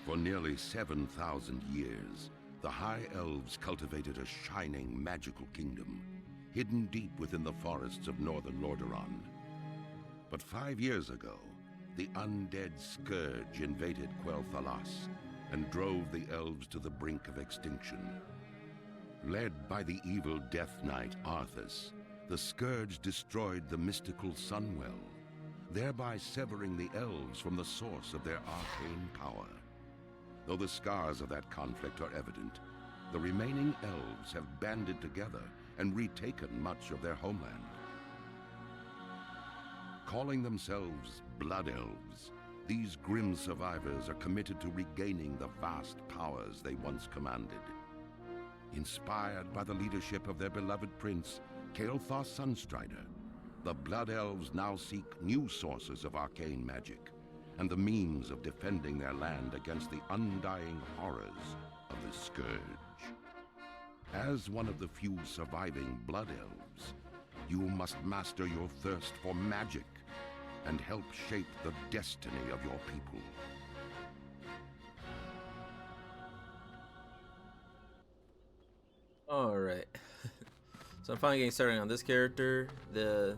For nearly 7,000 years, the High Elves cultivated a shining, magical kingdom, hidden deep within the forests of northern Lordaeron. But 5 years ago, the undead Scourge invaded Quel'Thalas and drove the elves to the brink of extinction. Led by the evil Death Knight Arthas, the Scourge destroyed the mystical Sunwell, thereby severing the elves from the source of their arcane power. Though the scars of that conflict are evident, the remaining elves have banded together and retaken much of their homeland. Calling themselves Blood Elves, these grim survivors are committed to regaining the vast powers they once commanded. Inspired by the leadership of their beloved prince, Kael'thas Sunstrider, the Blood Elves now seek new sources of arcane magic and the means of defending their land against the undying horrors of the Scourge. As one of the few surviving Blood Elves, you must master your thirst for magic and help shape the destiny of your people. Alright. So I'm finally getting started on this character. The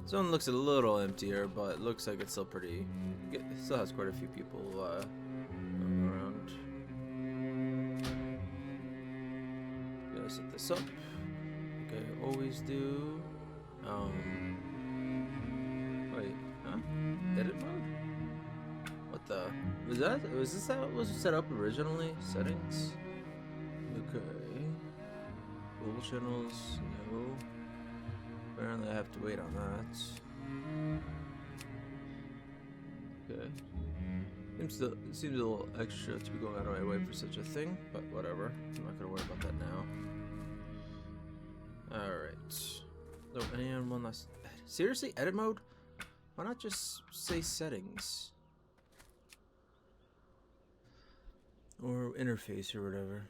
zone looks a little emptier, but it looks like it's still pretty... It still has quite a few people around. Gotta set this up like I always do. Wait, huh? Edit mode? What the? Was this how it was set up originally? Settings? Okay. Full channels, no. Apparently I have to wait on that. Okay. Seems a little extra to be going out of my way for such a thing, but whatever. I'm not gonna worry about that now. Alright. Oh, and one last... Seriously? Edit mode? Why not just say settings? Or interface or whatever.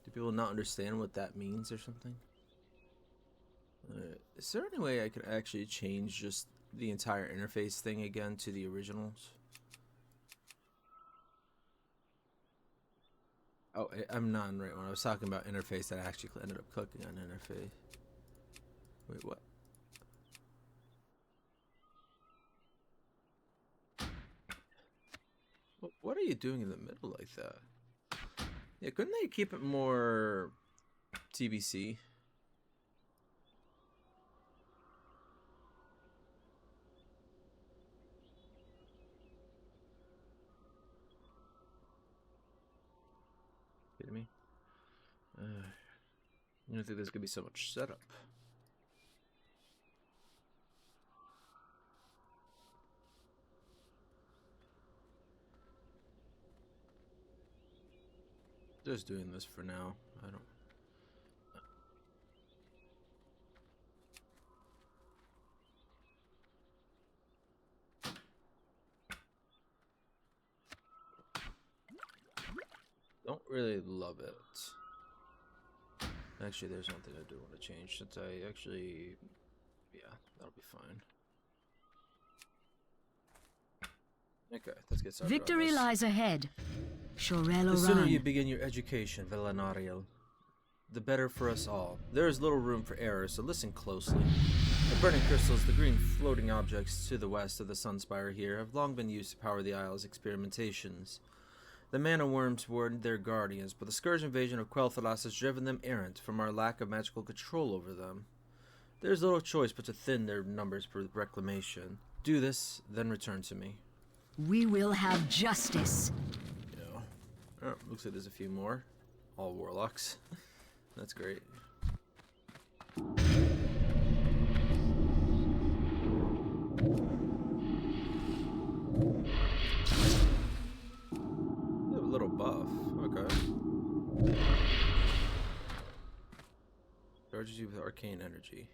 Do people not understand what that means or something? Is there any way I could actually change just the entire interface thing again to the originals? Oh, I'm not on the right one. I was talking about interface that I actually ended up clicking on interface. Wait, what? What are you doing in the middle like that? Yeah, couldn't they keep it more TBC? Kidding me? I don't think there's gonna be so much setup. Just doing this for now. I don't. Don't really love it. Actually, there's one thing I do want to change since I actually. Yeah, that'll be fine. Okay, let's get started. Victory lies ahead. The sooner you begin your education, Velanariel, the better for us all. There is little room for error, so listen closely. The burning crystals, the green floating objects to the west of the Sunspire here, have long been used to power the Isle's experimentations. The mana worms were their guardians, but the Scourge invasion of Quel'Thalas has driven them errant from our lack of magical control over them. There is little choice but to thin their numbers for reclamation. Do this, then return to me. We will have justice. Oh, looks like there's a few more. All warlocks. That's great. A little buff. Okay. Charges you with arcane energy.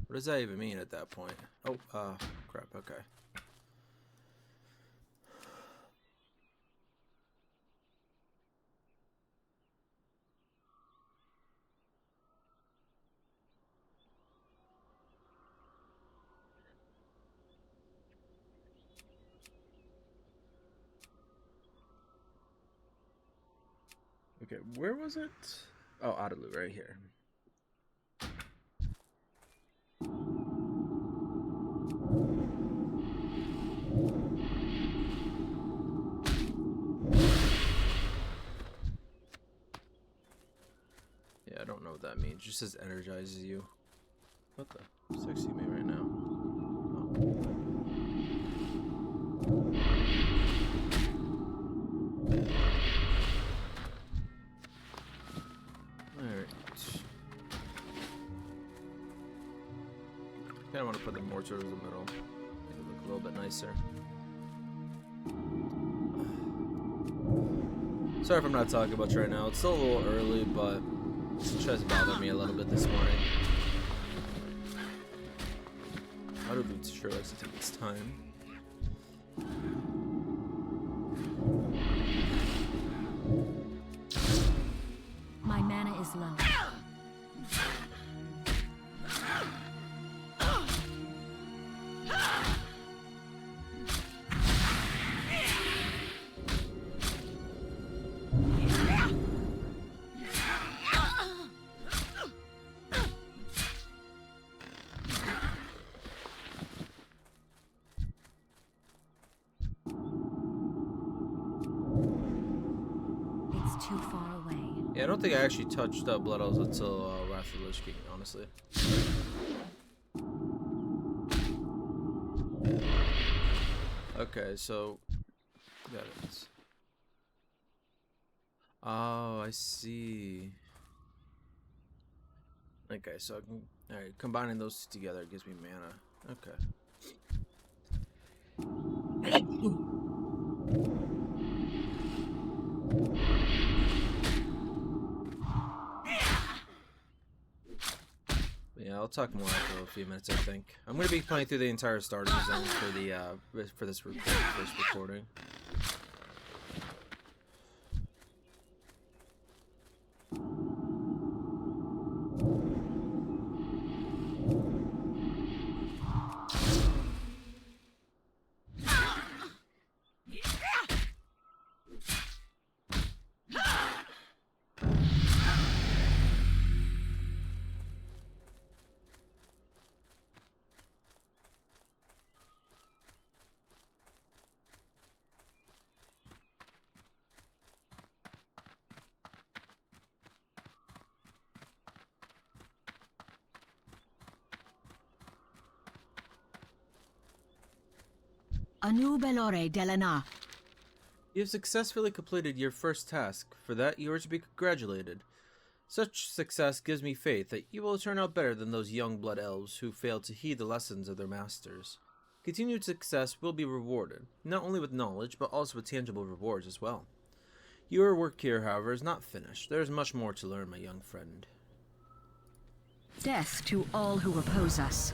What does that even mean at that point? Oh, crap. Okay. Okay, where was it? Oh, Adalu, right here. Yeah, I don't know what that means. It just says energizes you. What the sexy me right now? Alright. Kinda want to put them more towards the middle. Make it look a little bit nicer. Sorry if I'm not talking much right now. It's still a little early, but it tries to bother me a little bit this morning. Audubon sure likes to take its time. My mana is low. Too far away. Yeah, I don't think I actually touched Blood Elves until Wrath of the Lich King, honestly. Okay, so got it. Oh, I see. Okay, so I can, all right, combining those two together gives me mana. Okay. Yeah, I'll talk more after a few minutes, I think. I'm going to be playing through the entire starting zone for the for this first recording. Anu Belore Delana. You have successfully completed your first task. For that, you are to be congratulated. Such success gives me faith that you will turn out better than those young blood elves who failed to heed the lessons of their masters. Continued success will be rewarded, not only with knowledge, but also with tangible rewards as well. Your work here, however, is not finished. There is much more to learn, my young friend. Death to all who oppose us.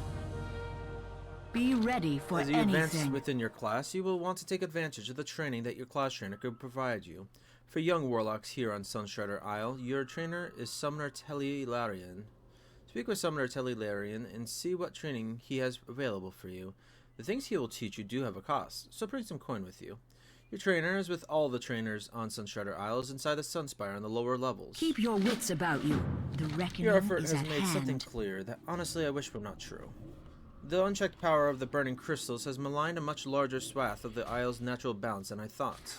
Be ready for anything. As you advance within your class, you will want to take advantage of the training that your class trainer could provide you. For young warlocks here on Sunstrider Isle, your trainer is Summoner Tailoring. Speak with Summoner Tailoring and see what training he has available for you. The things he will teach you do have a cost, so bring some coin with you. Your trainer, as with all the trainers on Sunstrider Isle, is inside the Sunspire on the lower levels. Keep your wits about you. The reckoning your effort is has at made hand. something clear that honestly I wish were not true. The unchecked power of the burning crystals has maligned a much larger swath of the Isle's natural balance than I thought.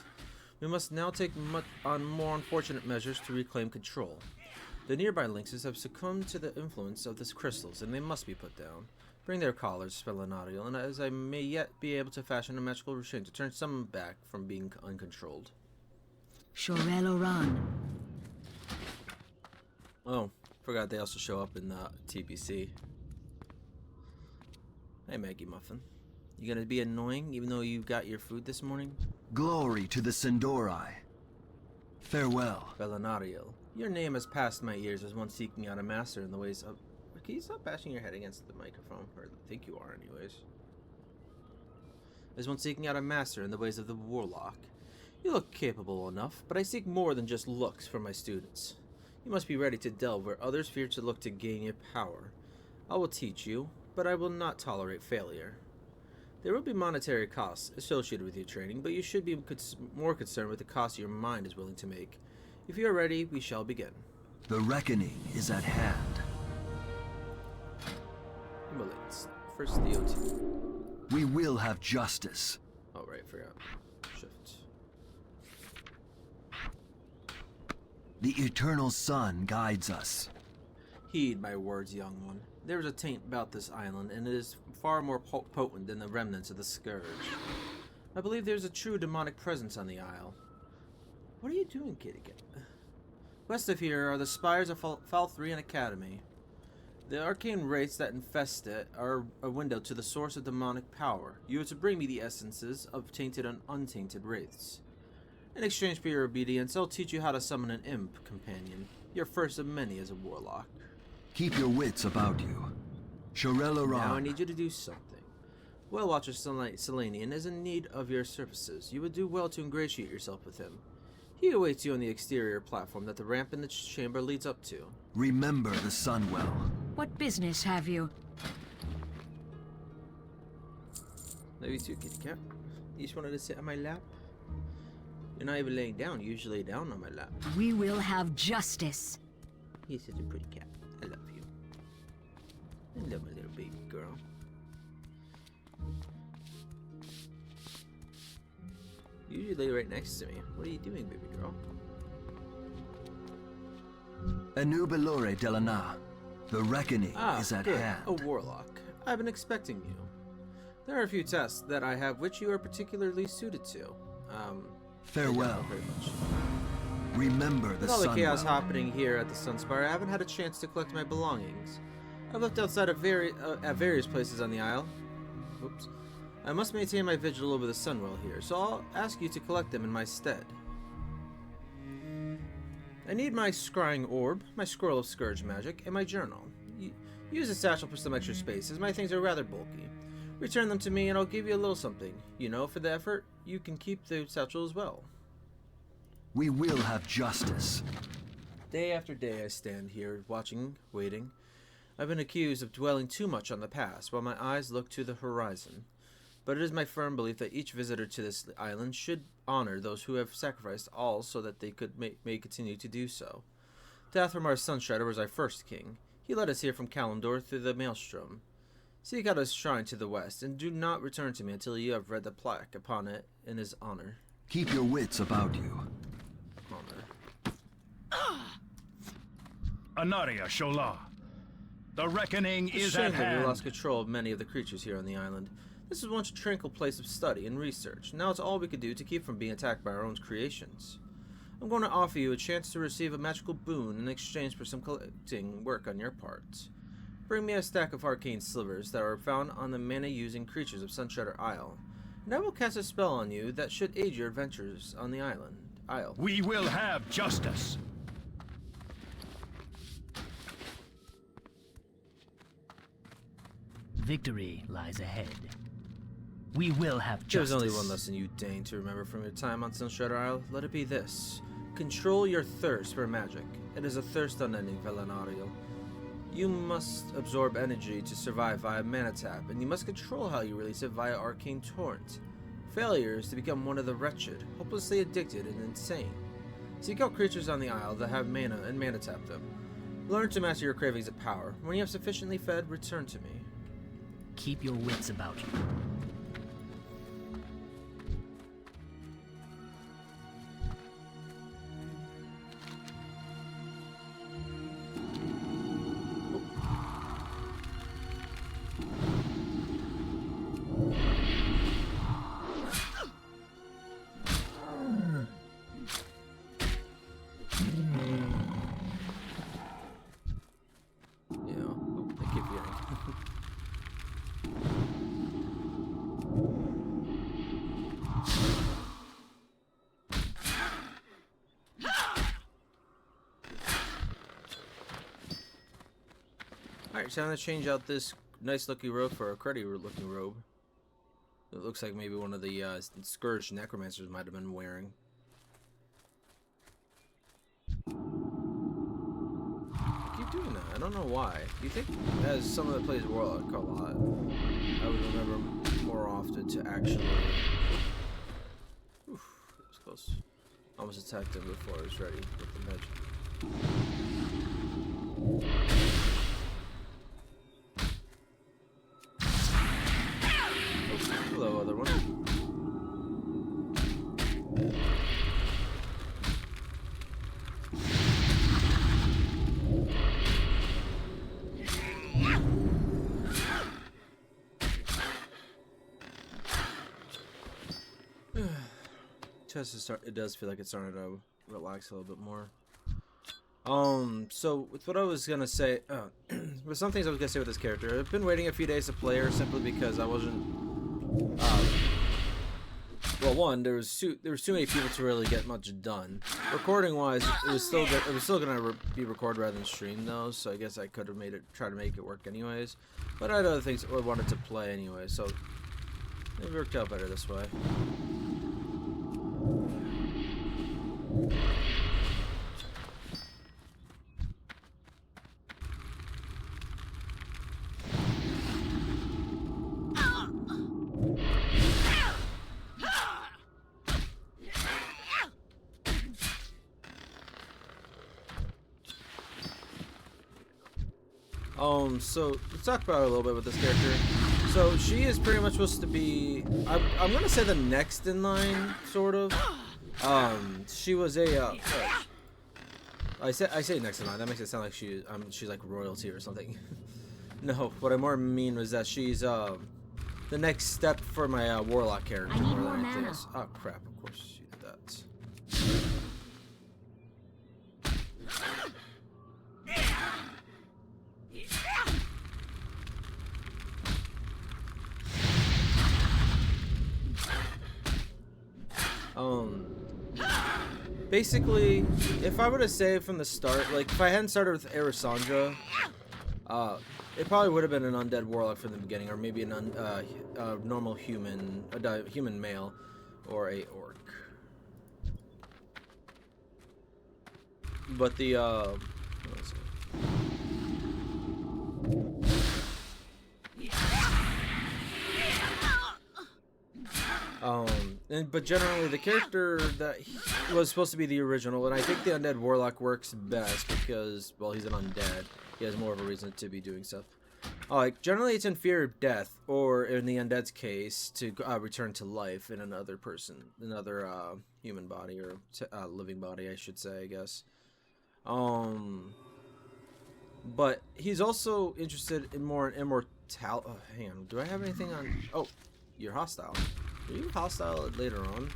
We must now take more unfortunate measures to reclaim control. The nearby lynxes have succumbed to the influence of these crystals, and they must be put down. Bring their collars, Velanariel, and as I may yet be able to fashion a magical machine to turn some back from being uncontrolled. Shorel Oran. Oh, forgot they also show up in the TBC. Hey, Maggie Muffin. You gonna be annoying even though you got your food this morning? Glory to the Sindorai. Farewell. Velanariel. Your name has passed my ears as one seeking out a master in the ways of... Can you stop bashing your head against the microphone? Or I think you are anyways. As one seeking out a master in the ways of the warlock. You look capable enough, but I seek more than just looks from my students. You must be ready to delve where others fear to look to gain your power. I will teach you, but I will not tolerate failure. There will be monetary costs associated with your training, but you should be more concerned with the cost your mind is willing to make. If you are ready, we shall begin. The reckoning is at hand. Bullets. First the OT. We will have justice. Oh, right, forgot. Shift. The eternal sun guides us. Heed my words, young one. There is a taint about this island, and it is far more potent than the remnants of the Scourge. I believe there is a true demonic presence on the isle. What are you doing, kitty cat? West of here are the spires of Falthrian Academy. The arcane wraiths that infest it are a window to the source of demonic power. You are to bring me the essences of tainted and untainted wraiths. In exchange for your obedience, I'll teach you how to summon an imp companion. Your first of many as a warlock. Keep your wits about you. Now I need you to do something. Well Watcher Selenian is in need of your services. You would do well to ingratiate yourself with him. He awaits you on the exterior platform that the ramp in the chamber leads up to. Remember the sun well. What business have you? Love you too, kitty cat. You just wanted to sit on my lap? You're not even laying down. You usually lay down on my lap. We will have justice. You're such a pretty cat. I love you. I love my little baby girl. You usually lay right next to me. What are you doing, baby girl? Anubelore Delana. The reckoning is at hand. A warlock. I've been expecting you. There are a few tests that I have which you are particularly suited to. Farewell. Very much. Remember the With all the sun chaos well. happening here at the Sunspire, I haven't had a chance to collect my belongings. I've looked outside of at various places on the Isle. Oops. I must maintain my vigil over the Sunwell here, so I'll ask you to collect them in my stead. I need my scrying orb, my scroll of Scourge magic, and my journal. Use the satchel for some extra space, as my things are rather bulky. Return them to me and I'll give you a little something. You know, for the effort, you can keep the satchel as well. We will have justice. Day after day I stand here, watching, waiting. I've been accused of dwelling too much on the past, while my eyes look to the horizon. But it is my firm belief that each visitor to this island should honor those who have sacrificed all so that they could may continue to do so. Dathramar Sunstrider was our first king. He led us here from Kalimdor through the Maelstrom. Seek out his shrine to the west, and do not return to me until you have read the plaque upon it in his honor. Keep your wits about you. Honor. Anaria Shola. The reckoning is Shame at that we hand. lost control of many of the creatures here on the island. This was once a tranquil place of study and research. Now it's all we could do to keep from being attacked by our own creations. I'm going to offer you a chance to receive a magical boon in exchange for some collecting work on your part. Bring me a stack of arcane slivers that are found on the mana-using creatures of Sunstrider Isle, and I will cast a spell on you that should aid your adventures on the isle. We will have justice. Victory lies ahead. We will have justice. There's only one lesson you deign to remember from your time on Sunstrider Isle. Let it be this. Control your thirst for magic. It is a thirst unending, Velanariel. You must absorb energy to survive via mana tap, and you must control how you release it via arcane torrent. Failure is to become one of the wretched, hopelessly addicted, and insane. Seek out creatures on the Isle that have mana and mana tap them. Learn to master your cravings of power. When you have sufficiently fed, return to me. Keep your wits about you. Alright, so I'm going to change out this nice looking robe for a cruddy looking robe. It looks like maybe one of the Scourge Necromancers might have been wearing. I keep doing that. I don't know why. Do you think, as someone that plays Warlock a lot, I would remember more often to actually... Oof, that was close. Almost attacked him before I was ready with the magic. Oh, hello, other one. It does feel like it's starting to relax a little bit more. So with what I was gonna say, with some things I was gonna say with this character, I've been waiting a few days to play her simply because I wasn't. Well, one, there was too many people to really get much done. Recording wise, it was still good. It was still gonna be recorded rather than streamed though, so I guess I could have tried to make it work anyways. But I had other things I wanted to play anyway, so it worked out better this way. So let's talk about her a little bit with this character. So she is pretty much supposed to be, I'm gonna say the next in line, sort of. She was a, I say next in line. That makes it sound like she's like royalty or something. No, what I more mean was that she's the next step for my warlock character more than anything else. Oh crap! Of course you did that. Basically, if I were to say from the start, like if I hadn't started with Eversong, it probably would have been an undead warlock from the beginning, or maybe a normal human, human male, or a orc. But the what was it? But generally the character that was supposed to be the original, and I think the undead warlock works best because, well, he's an undead. He has more of a reason to be doing stuff. Like generally it's in fear of death, or in the undead's case, to return to life in another human body, or living body, I should say, I guess. But he's also interested in more immortality. Oh, hang on, do I have anything on? Oh, you're hostile. Are you hostile later on?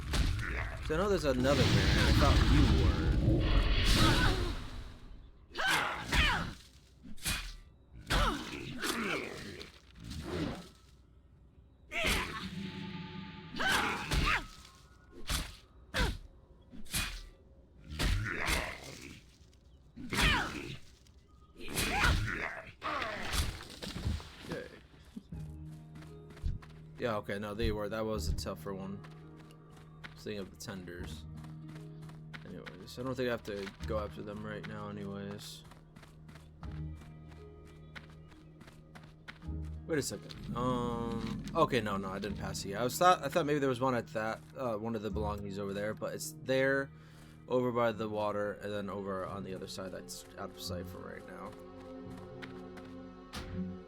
So I know there's another variant. I thought you were. Yeah, okay, no, they were. That was a tougher one. Thinking of the tenders. Anyways, I don't think I have to go after them right now anyways. Wait a second. Okay, no, I didn't pass here. I thought maybe there was one at that, one of the belongings over there, but it's there, over by the water, and then over on the other side. That's out of sight for right now.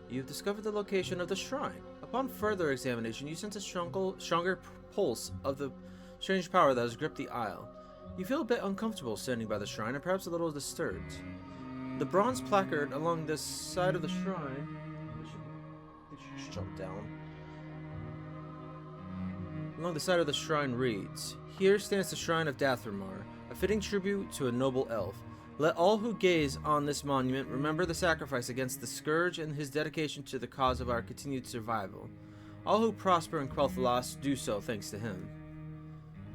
You've discovered the location of the shrine. Upon further examination, you sense a stronger pulse of the strange power that has gripped the isle. You feel a bit uncomfortable standing by the shrine, and perhaps a little disturbed. The bronze placard along the side of the shrine... I should just jump down. Along the side of the shrine reads, "Here stands the Shrine of Dathramar, a fitting tribute to a noble elf. Let all who gaze on this monument remember the sacrifice against the scourge and his dedication to the cause of our continued survival. All who prosper and quell the lost do so thanks to him."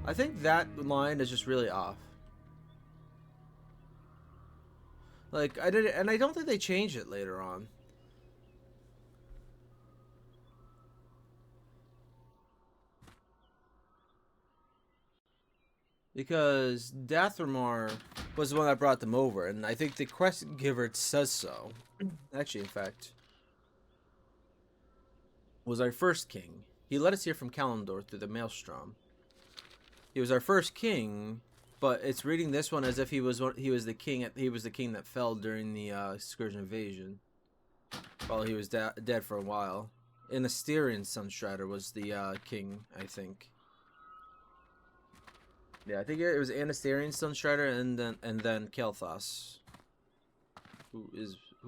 I think that line is just really off. Like, I don't think they changed it later on. Because Dathramar was the one that brought them over, and I think the quest giver says so. Actually, in fact, was our first king. He led us here from Kalimdor through the Maelstrom. He was our first king, but it's reading this one as if he was the king that fell during the Scourge invasion. While he was dead for a while. Anastyrian Sunstrider was the king, I think. Yeah, I think it was Anastyrian Sunstrider and then Kel'Thas, who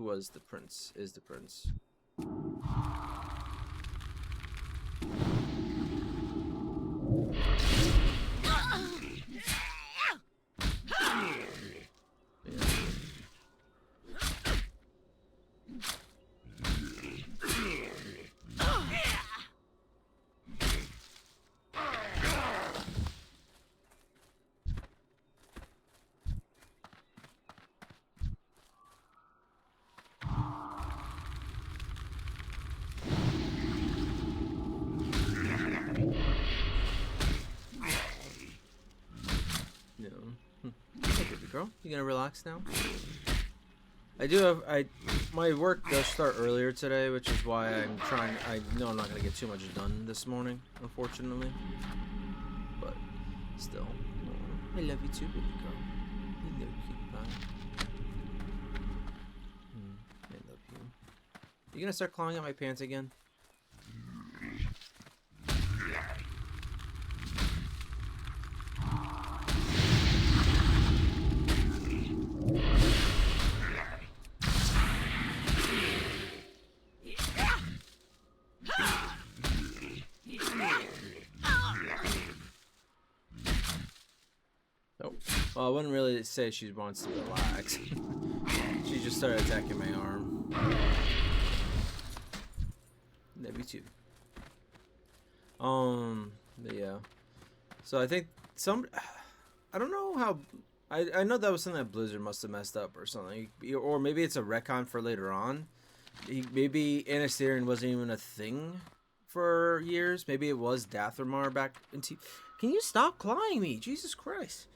was the prince, is the prince. Girl, you gonna relax now? My work does start earlier today, which is why I know I'm not gonna get too much done this morning, unfortunately. But still, I love you too, baby girl. I love you, bye. I love you. You gonna start clawing at my pants again? Well, I wouldn't really say she wants to relax. She just started attacking my arm. Love you too. But yeah. So I think I don't know how. I know that was something that Blizzard must have messed up or something, or maybe it's a retcon for later on. Maybe Anastyrian wasn't even a thing for years. Maybe it was Dathomir back in. Can you stop clawing me? Jesus Christ.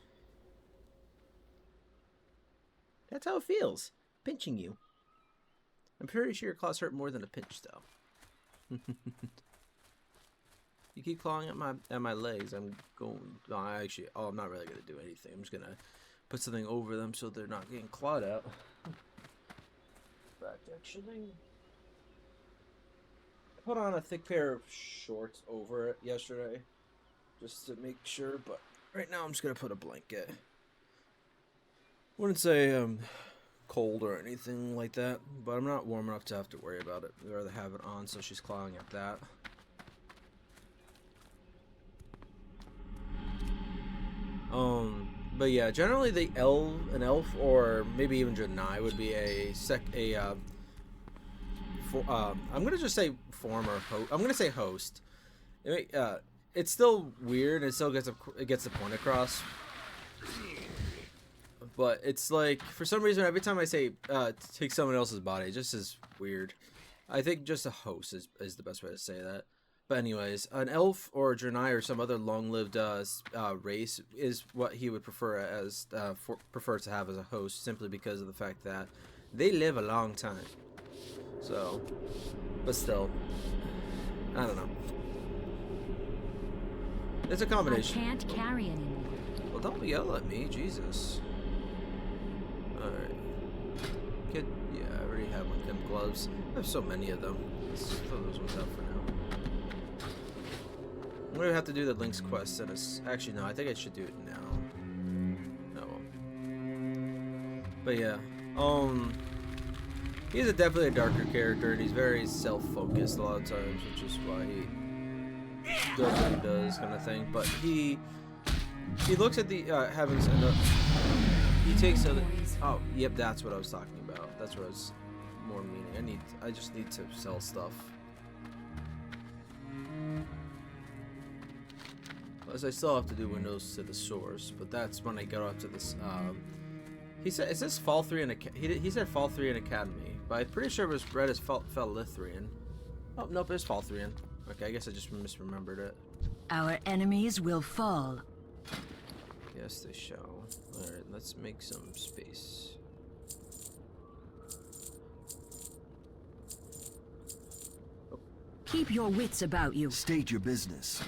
That's how it feels. Pinching you. I'm pretty sure your claws hurt more than a pinch, though. You keep clawing at my legs. I'm going. No, I'm not really gonna do anything. I'm just gonna put something over them so they're not getting clawed out. In fact, actually, I put on a thick pair of shorts over it yesterday, just to make sure. But right now, I'm just gonna put a blanket. Wouldn't say cold or anything like that, but I'm not warm enough to have to worry about it. I'd rather have it on so she's clawing at that. But yeah, generally an elf, or maybe even Janai would be I'm gonna just say former host. I'm gonna say host. It's still weird. It still gets the point across. But it's like, for some reason, every time I say take someone else's body, it just is weird. I think just a host is the best way to say that. But anyways, an elf or a Janai or some other long-lived race is what he would prefer to have as a host, simply because of the fact that they live a long time. So, but still, I don't know. It's a combination. I can't carry anymore. Well, don't yell at me, Jesus. Alright. Yeah, I already have one of them gloves. I have so many of them. Let's throw those ones out for now. I'm gonna have to do the Link's quest, and actually no, I think I should do it now. No. But yeah, he's definitely a darker character, and he's very self-focused a lot of times, which is why he does what he does, kind of thing. But he looks at the having enough. He takes a. Oh, yep, that's what I was talking about. That's what I was more meaning. I just need to sell stuff. Plus, I still have to do windows to the source, but that's when I get up to this. He said, "Is this Fall 3 and he said Fall 3 and Academy?" But I'm pretty sure it was read as Felithrian. Oh nope, it's Falthrian. Okay, I guess I just misremembered it. Our enemies will fall. Yes, they shall. All right, let's make some space. Keep your wits about you. State your business.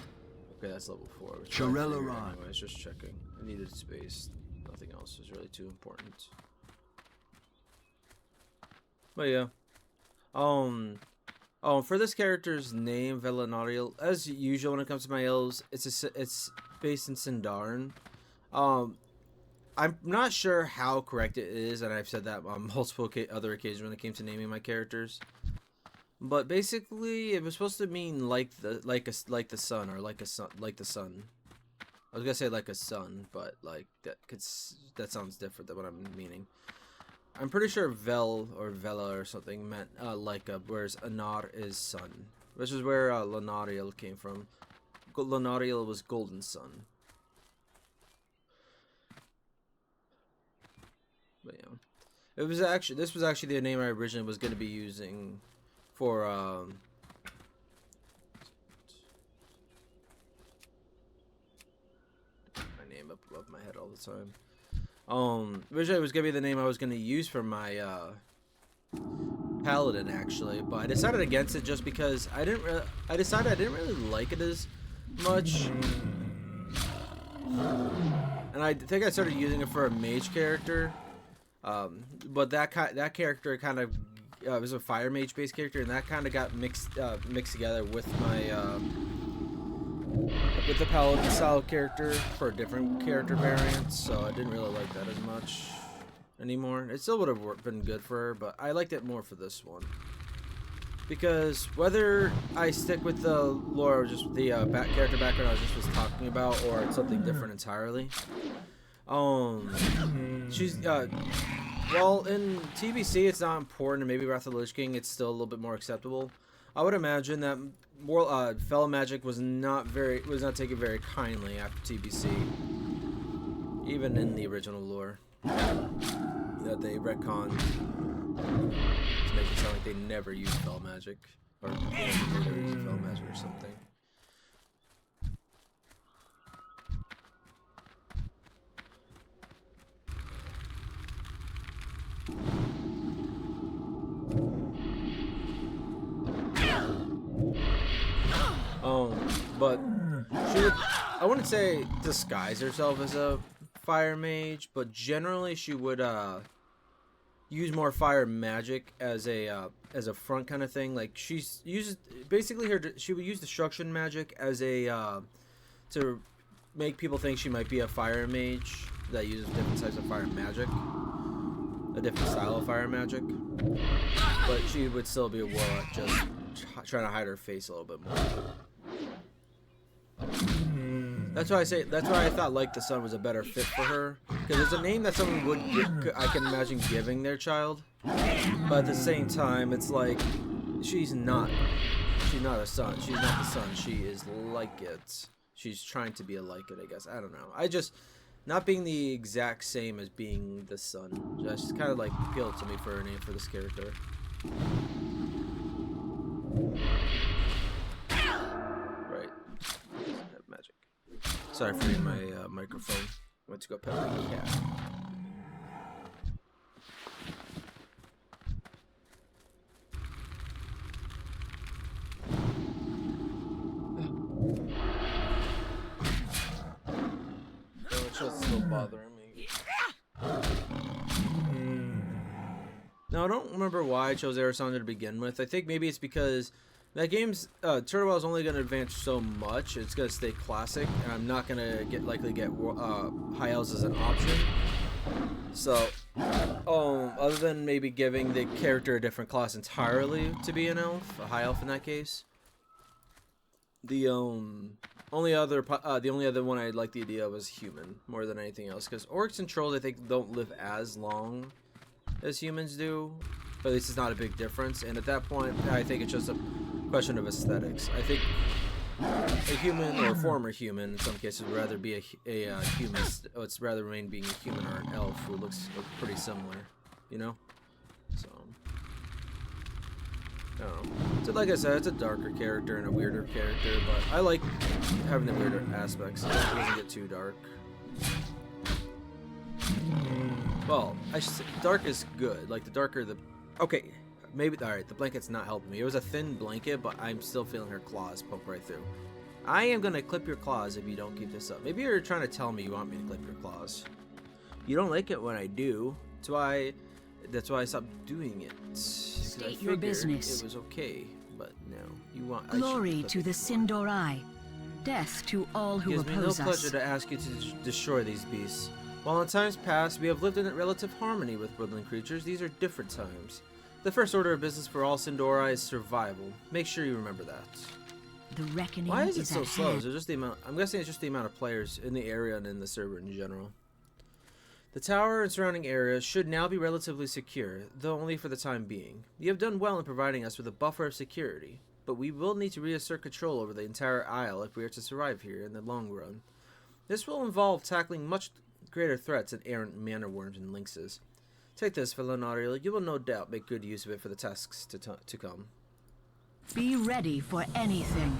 Okay, that's level 4. Shorelaran. I was just checking. I needed space. Nothing else was really too important. But yeah. For this character's name, Velanariel, as usual when it comes to my elves, it's based in Sindarin. I'm not sure how correct it is, and I've said that on multiple other occasions when it came to naming my characters. But basically, it was supposed to mean like the sun, or like the sun. I was gonna say like a sun, but like that sounds different than what I'm meaning. I'm pretty sure Vel or Vela or something meant whereas Anar is sun, which is where Lanariel came from. Lanariel was golden sun. But yeah, this was actually the name I originally was going to be using for my name up above my head all the time. Originally it was gonna be the name I was gonna use for my paladin actually, but I decided against it just because I decided I didn't really like it as much, and I think I started using it for a mage character. But that character kind of was a fire mage based character, and that kind of got mixed together with my with the paladin style character for a different character variant, so I didn't really like that as much anymore. It still would have been good for her, but I liked it more for this one. Because whether I stick with the lore or just the character background I just was talking about, or it's something different entirely, she's well, in TBC it's not important, and maybe Wrath of the Lich King it's still a little bit more acceptable. I would imagine that more fellow magic was not taken very kindly after TBC, even in the original lore that they retconned to make it sound like they never used fellow magic, or they never used fellow magic or something. But she would, I wouldn't say disguise herself as a fire mage, but generally she would use more fire magic as a front kind of thing. Like she would use destruction magic as a to make people think she might be a fire mage that uses different types of fire magic, a different style of fire magic. But she would still be a warlock, just trying to hide her face a little bit more. That's why I thought Like the Sun was a better fit for her, because it's a name that someone would I can imagine giving their child, but at the same time it's like she's not a sun, she's not the sun, she is like it. She's trying to be a like it, I guess. I don't know. I just, not being the exact same as being the sun, just kind of like appealed to me for a name for this character. Right. Magic. Sorry for hitting my microphone. I went to go pet my cat. It's still bothering me. Now, I don't remember why I chose Eversong to begin with. I think maybe it's because that game's Turtle Well is only going to advance so much. It's going to stay classic, and I'm not going to likely get high elves as an option. So, other than maybe giving the character a different class entirely to be an elf, a high elf in that case, the only other one I like the idea of was human more than anything else, because orcs and trolls I think don't live as long as humans do, but at least it's not a big difference. And at that point, I think it's just a question of aesthetics. I think a human or a former human in some cases would rather be a human. It's rather remain being a human or an elf who looks pretty similar, you know. So. So like I said, it's a darker character and a weirder character, but I like having the weirder aspects. It doesn't get too dark. Well, I should say, dark is good. Like, the darker the... Okay, maybe... Alright, the blanket's not helping me. It was a thin blanket, but I'm still feeling her claws poke right through. I am gonna clip your claws if you don't keep this up. Maybe you're trying to tell me you want me to clip your claws. You don't like it when I do. That's why I stopped doing it. State your business. It was okay, but no. You want Glory to the Sindorai. Death to all who oppose us. It gives me no pleasure to ask you to destroy these beasts. While in times past we have lived in relative harmony with woodland creatures, these are different times. The first order of business for all Sindorai is survival. Make sure you remember that. The reckoning Why is it so ahead. slow? Is it just the amount? I'm guessing it's just the amount of players in the area and in the server in general. The tower and surrounding areas should now be relatively secure, though only for the time being. You have done well in providing us with a buffer of security, but we will need to reassert control over the entire isle if we are to survive here in the long run. This will involve tackling much greater threats than errant manor worms and lynxes. Take this, Velanariel. You will no doubt make good use of it for the tasks to come. Be ready for anything.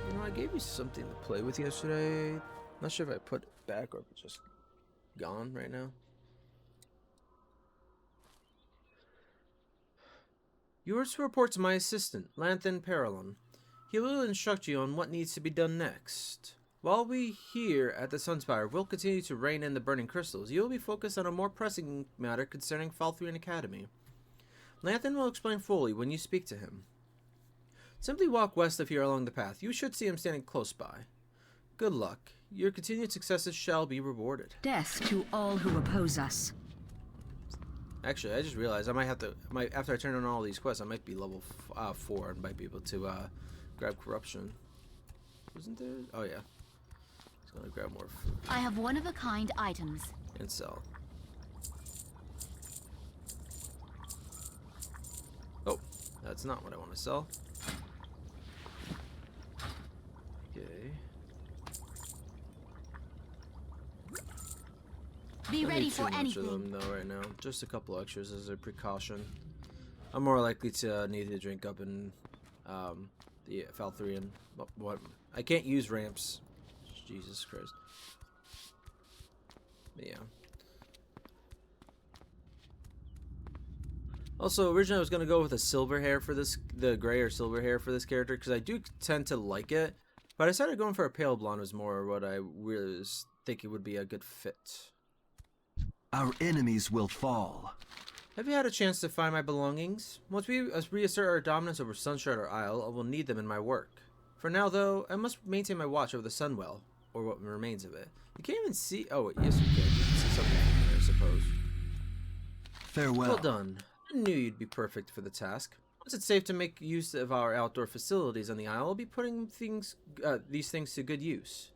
You know, I gave you something to play with yesterday. Not sure if I put it back or if it's just gone right now. You are to report to my assistant, Lanthan Paralon. He will instruct you on what needs to be done next. While we here at the Sunspire will continue to rein in the burning crystals, you will be focused on a more pressing matter concerning Falthrian Academy. Lanthan will explain fully when you speak to him. Simply walk west of here along the path. You should see him standing close by. Good luck. Your continued successes shall be rewarded. Death to all who oppose us. Actually, I just realized I might have to. After I turn on all these quests, I might be level 4 and might be able to grab corruption. Wasn't there? Oh yeah. Just gonna grab more food. I have one-of-a-kind items. And sell. Oh, that's not what I want to sell. Okay. Be ready for anything. anything. Of them though right now. Just a couple extras as a precaution. I'm more likely to need to drink up in the Falthrian. What? I can't use ramps. Jesus Christ. But yeah. Also, originally I was gonna go with a silver hair for this, the gray or silver hair for this character, because I do tend to like it. But I decided going for a pale blonde was more what I really think it would be a good fit. Our enemies will fall. Have you had a chance to find my belongings? Once we reassert our dominance over Sunshredder Isle, I will need them in my work. For now, though, I must maintain my watch over the Sunwell, or what remains of it. You can't even see. Oh, yes, you can. You can see something from there, I suppose. Farewell. Well done. I knew you'd be perfect for the task. Once it's safe to make use of our outdoor facilities on the Isle, I'll be putting these things to good use.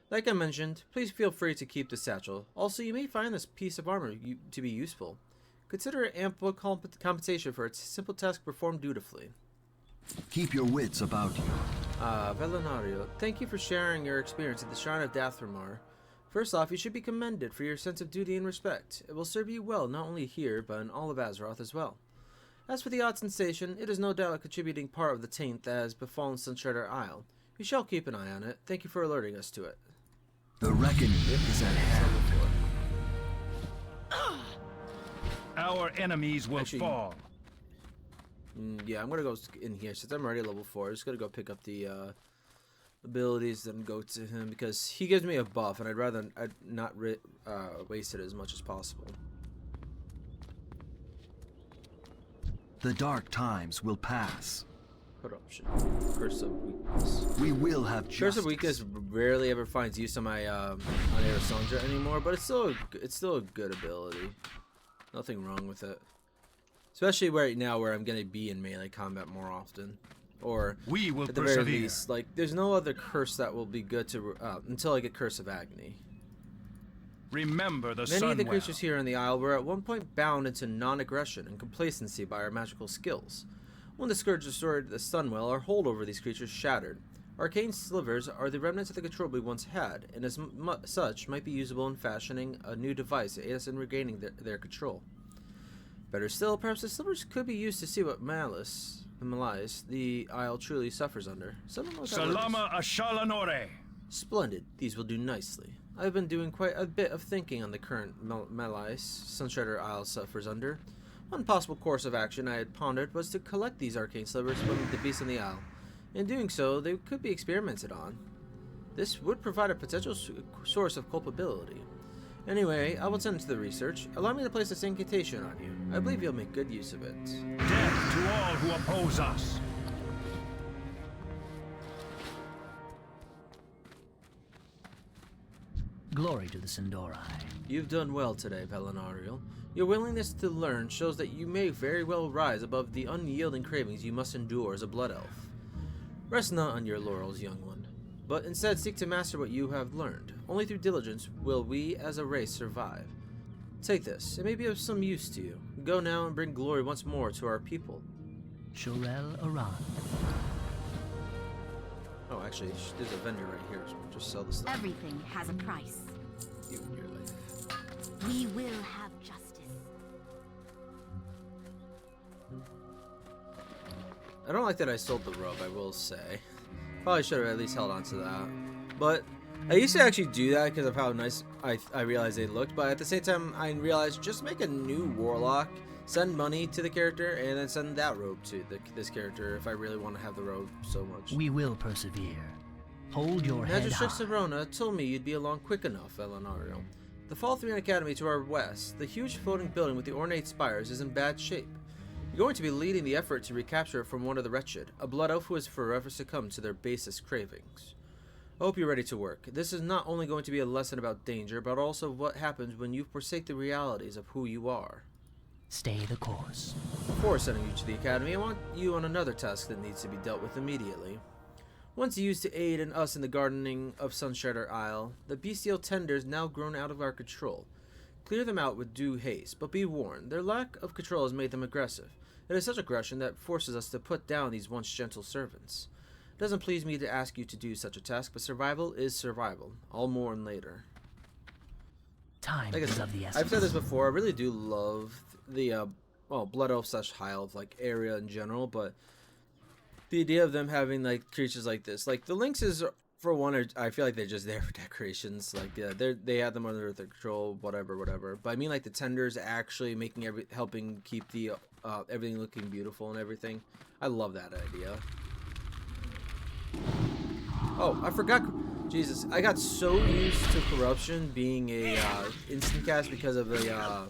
Like I mentioned, please feel free to keep the satchel. Also, you may find this piece of armor to be useful. Consider it ample compensation for its simple task performed dutifully. Keep your wits about you. Velanariel, thank you for sharing your experience at the Shrine of Dathramar. First off, you should be commended for your sense of duty and respect. It will serve you well not only here, but in all of Azeroth as well. As for the odd sensation, it is no doubt a contributing part of the taint that has befallen Sunshredder Isle. We shall keep an eye on it. Thank you for alerting us to it. The reckoning is at hand. Our enemies will fall. Yeah, I'm gonna go in here since I'm already level 4. I'm just gonna go pick up the abilities and go to him because he gives me a buff, and I'd not waste it as much as possible. The dark times will pass. Corruption. Curse of Weakness. We will have justice. Curse of Weakness rarely ever finds use on my on Eversong anymore, but it's still a good ability. Nothing wrong with it. Especially right now where I'm gonna be in melee combat more often. Or we will at the persevere. very least, like there's no other curse that will be good to until I get Curse of Agony. Remember the Many of the Sunwell. creatures here in the Isle were at one point bound into non-aggression and complacency by our magical skills. When the Scourge destroyed the Sunwell, our hold over these creatures shattered. Arcane slivers are the remnants of the control we once had, and as such might be usable in fashioning a new device to aid us in regaining their control. Better still, perhaps the slivers could be used to see what malice the Isle truly suffers under. Salama Ashalanore. Splendid. These will do nicely. I've been doing quite a bit of thinking on the current malice Sunshredder Isle suffers under. One possible course of action I had pondered was to collect these arcane slivers from the beasts in the Isle. In doing so, they could be experimented on. This would provide a potential source of culpability. Anyway, I will tend to the research. Allow me to place this incantation on you. I believe you'll make good use of it. Death to all who oppose us! Glory to the Sindori. You've done well today, Velanariel. Your willingness to learn shows that you may very well rise above the unyielding cravings you must endure as a blood elf. Rest not on your laurels, young one, but instead seek to master what you have learned. Only through diligence will we as a race survive. Take this, it may be of some use to you. Go now and bring glory once more to our people. Shorel Aran. Oh, actually, there's a vendor right here, so we'll just sell the stuff. Everything has a price. You and your life. We will have justice. I don't like that I sold the robe, I will say. Probably should have at least held on to that. But I used to actually do that because of how nice I realized they looked. But at the same time, I realized just make a new warlock, send money to the character, and then send that robe to this character if I really want to have the robe so much. We will persevere. Hold your head high. Magistrix Arona told me you'd be along quick enough, Velanariel. The Fall 3 Academy to our west, the huge floating building with the ornate spires, is in bad shape. You're going to be leading the effort to recapture it from one of the wretched, a blood elf who has forever succumbed to their basest cravings. I hope you're ready to work. This is not only going to be a lesson about danger, but also what happens when you forsake the realities of who you are. Stay the course. Before sending you to the academy, I want you on another task that needs to be dealt with immediately. Once used to aid in us in the gardening of Sunshredder Isle, the bestial tenders now grown out of our control. Clear them out with due haste, but be warned, their lack of control has made them aggressive. It is such aggression that forces us to put down these once gentle servants. It doesn't please me to ask you to do such a task, but survival is survival. I'll mourn later. Time is of the essence. I've said this before, I really do love the, Blood Elf / High Elf, area in general, but the idea of them having, creatures like this. the lynxes, for one, I feel like they're just there for decorations. They have them under their control, whatever. But I mean, the tenders actually helping keep the, everything looking beautiful and everything. I love that idea. Oh, I forgot. Jesus, I got so used to corruption being a instant cast because of the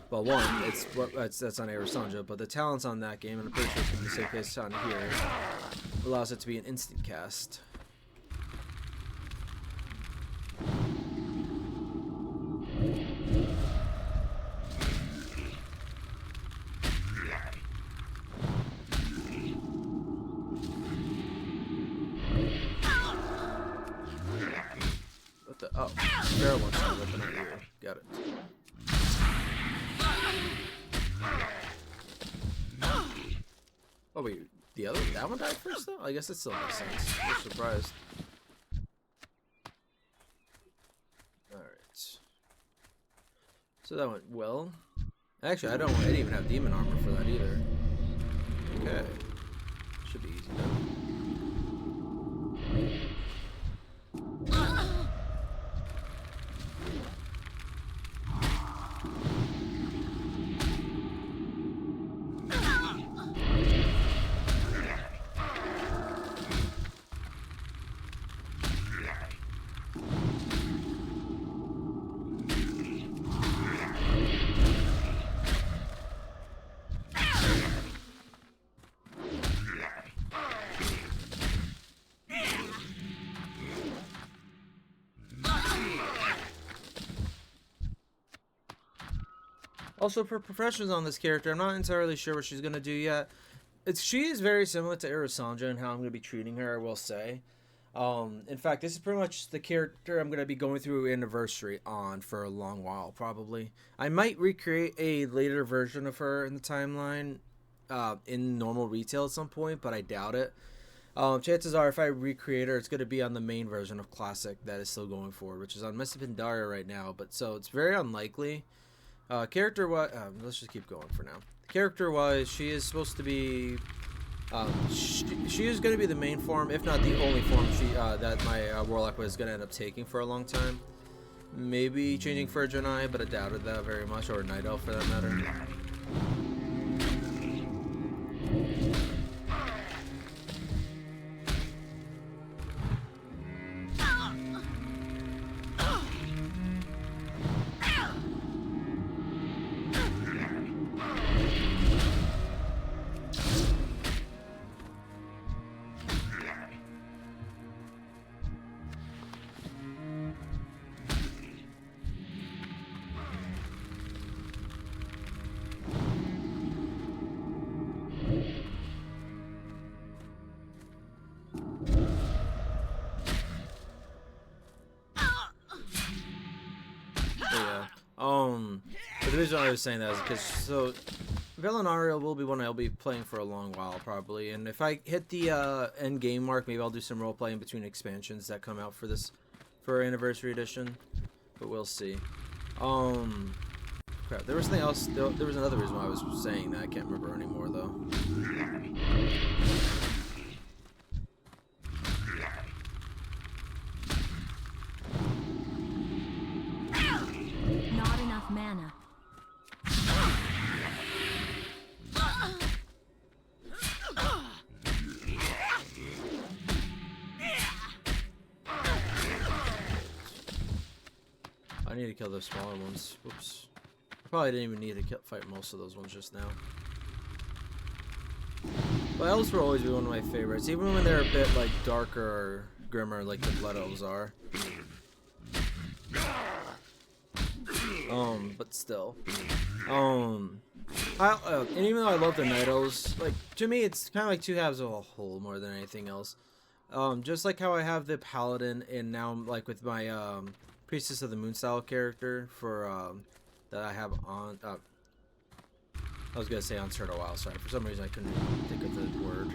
well, one, that's on Eversong, but the talents on that game, and I'm pretty sure it's the same case on here, allows it to be an instant cast. Oh, barrel wants to weapon out here. Got it. Oh wait, that one died first though? I guess it still makes sense. I'm surprised. Alright. So that went well. Actually, I didn't even have demon armor for that either. Okay. Should be easy though. Also, for professions on this character, I'm not entirely sure what she's going to do yet. She is very similar to Erasanja and how I'm going to be treating her, I will say. In fact, this is pretty much the character I'm going to be going through Anniversary on for a long while, probably. I might recreate a later version of her in the timeline in normal retail at some point, but I doubt it. Chances are, if I recreate her, it's going to be on the main version of Classic that is still going forward, which is on Mists of Pandaria right now, but so it's very unlikely. Character-wise, let's just keep going for now. Character-wise, she is supposed to be, she is going to be the main form, if not the only form that my Warlock was going to end up taking for a long time. Maybe changing for a Janai, but I doubted that very much, or a Night Elf for that matter. But the reason why I was saying that is because Velanariel will be one I'll be playing for a long while probably, and if I hit the end game mark, maybe I'll do some role playing between expansions that come out for Anniversary Edition. But we'll see. Crap, there was something else. There was another reason why I was saying that. I can't remember anymore though. Not enough mana. I need to kill those smaller ones. Whoops. I probably didn't even need to fight most of those ones just now. But elves will always be one of my favorites, even when they're a bit like darker or grimmer, like the Blood Elves are. But still. And even though I love the Night Elves, like to me, it's kind of like two halves of a whole more than anything else. Just like how I have the Paladin, and now like with my Priestess of the Moon style character for that I have on. I was gonna say on Turtle Wild. Sorry, for some reason I couldn't think of the word.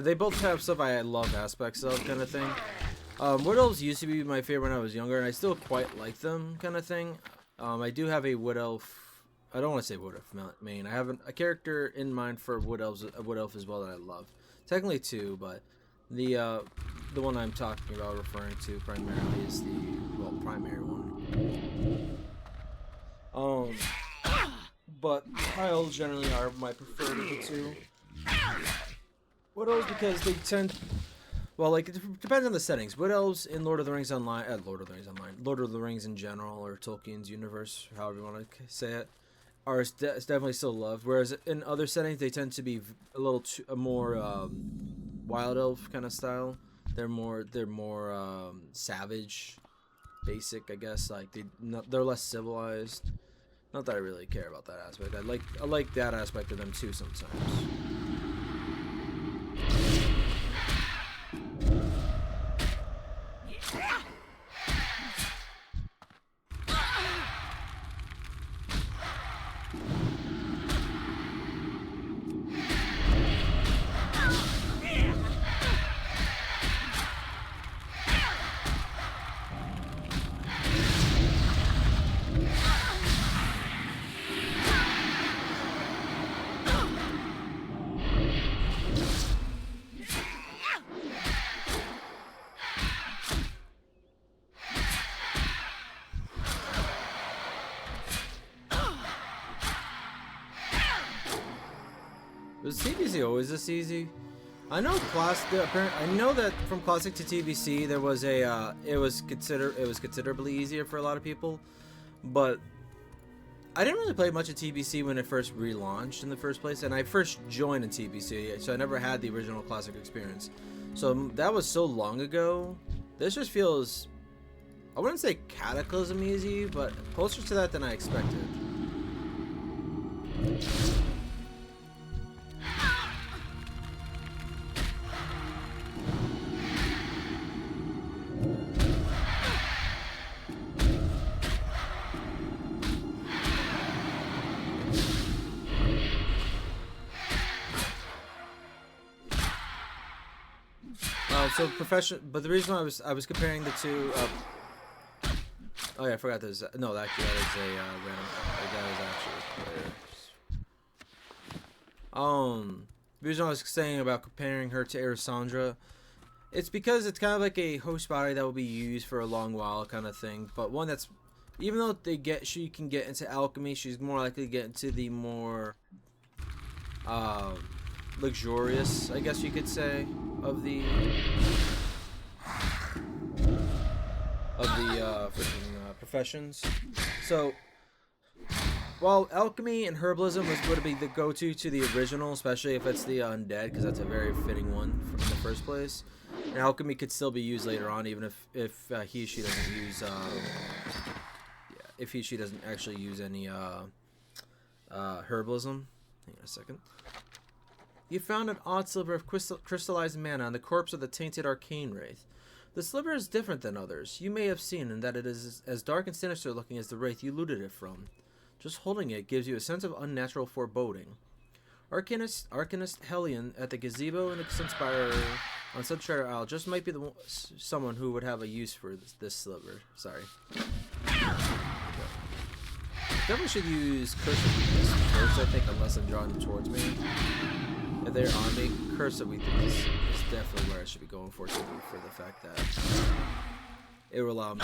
They both have stuff I love aspects of, kind of thing. Wood Elves used to be my favorite when I was younger, and I still quite like them, kind of thing. I do have a Wood Elf. I don't want to say Wood Elf main. I have a character in mind for Wood Elves, a Wood Elf as well that I love. Technically two, but the one I'm talking about, referring to primarily, is the primary one. But High Elves generally are my preferred of the two. Wood Elves because they tend, well, like it depends on the settings. Wood Elves in Lord of the Rings Online, Lord of the Rings in general, or Tolkien's universe, however you want to say it, are definitely still loved. Whereas in other settings, they tend to be a little more Wild Elf kind of style. They're more savage, basic, I guess. Like they're less civilized. Not that I really care about that aspect. I like that aspect of them too sometimes. Was TBC always this easy? I know I know that from classic to TBC there was a it was considerably easier for a lot of people, but I didn't really play much of TBC when it first relaunched in the first place, and I first joined in TBC, so I never had the original classic experience. So that was so long ago. This just feels, I wouldn't say cataclysm easy, but closer to that than I expected. So but the reason I was comparing the two. Oh yeah, I forgot there's no. Actually, that is a random. That is actually. The reason I was saying about comparing her to Erisandra, it's because it's kind of like a host body that will be used for a long while, kind of thing. But one that's, even though she can get into alchemy, she's more likely to get into the more luxurious, I guess you could say, of the professions. So while alchemy and herbalism would be the go-to to the original, especially if it's the undead, because that's a very fitting one from the first place. And alchemy could still be used later on, even if she doesn't use if she doesn't actually use any herbalism. Hang on a second. You found an odd sliver of crystallized mana on the corpse of the tainted arcane wraith. The sliver is different than others. You may have seen in that it is as dark and sinister looking as the wraith you looted it from. Just holding it gives you a sense of unnatural foreboding. Arcanist Hellion at the gazebo in the Sunspire on Sunshire Isle just might be someone who would have a use for this sliver. Sorry. Definitely should use Curse of Weakness first, I think, unless I'm drawing them towards me. If they're on me, Curse of Weakness is definitely where I should be going for, simply for the fact that it will allow me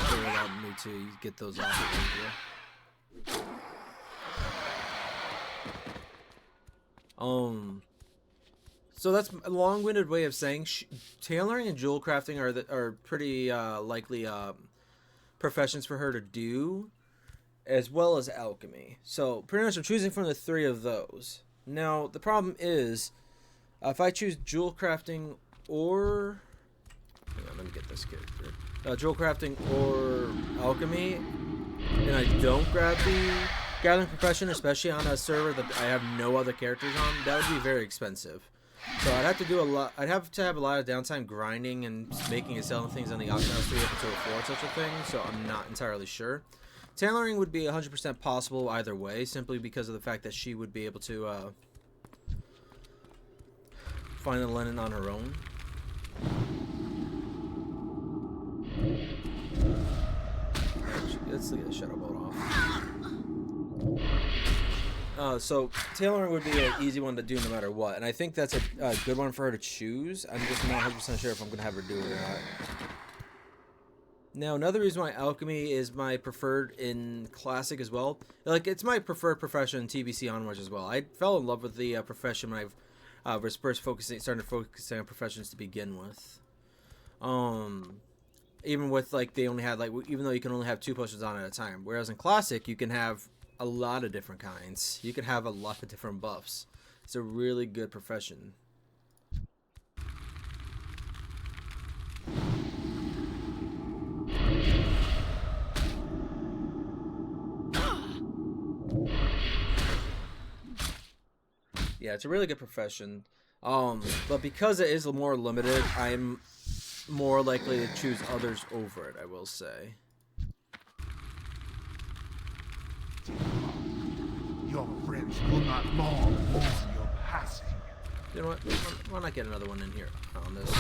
to get those off of me. So that's a long-winded way of saying tailoring and jewel crafting are pretty likely professions for her to do, as well as alchemy. So pretty much I'm choosing from the three of those. Now the problem is, if I choose jewel crafting or let me get this character, jewel crafting or alchemy, and I don't grab the gathering profession, especially on a server that I have no other characters on, that would be very expensive. So I'd have to do a lot. I'd have to have a lot of downtime grinding and making and selling things on the auction house to be able to afford such a thing. So I'm not entirely sure. Tailoring would be 100% possible either way, simply because of the fact that she would be able to find the linen on her own. Let's get the shadow bolt off. So tailoring would be an easy one to do no matter what, and I think that's a good one for her to choose. I'm just not 100% sure if I'm gonna have her do it or not. Now, another reason why alchemy is my preferred in classic as well, like it's my preferred profession in TBC onwards as well. I fell in love with the profession when I was first started focusing on professions to begin with. Even with like they only had even though you can only have 2 potions on at a time, whereas in classic you can have a lot of different kinds. You can have a lot of different buffs. It's a really good profession. Yeah, it's a really good profession. But because it is more limited, I'm more likely to choose others over it, I will say. Your friends will not long mourn your passing. You know what? Why not get another one in here on this?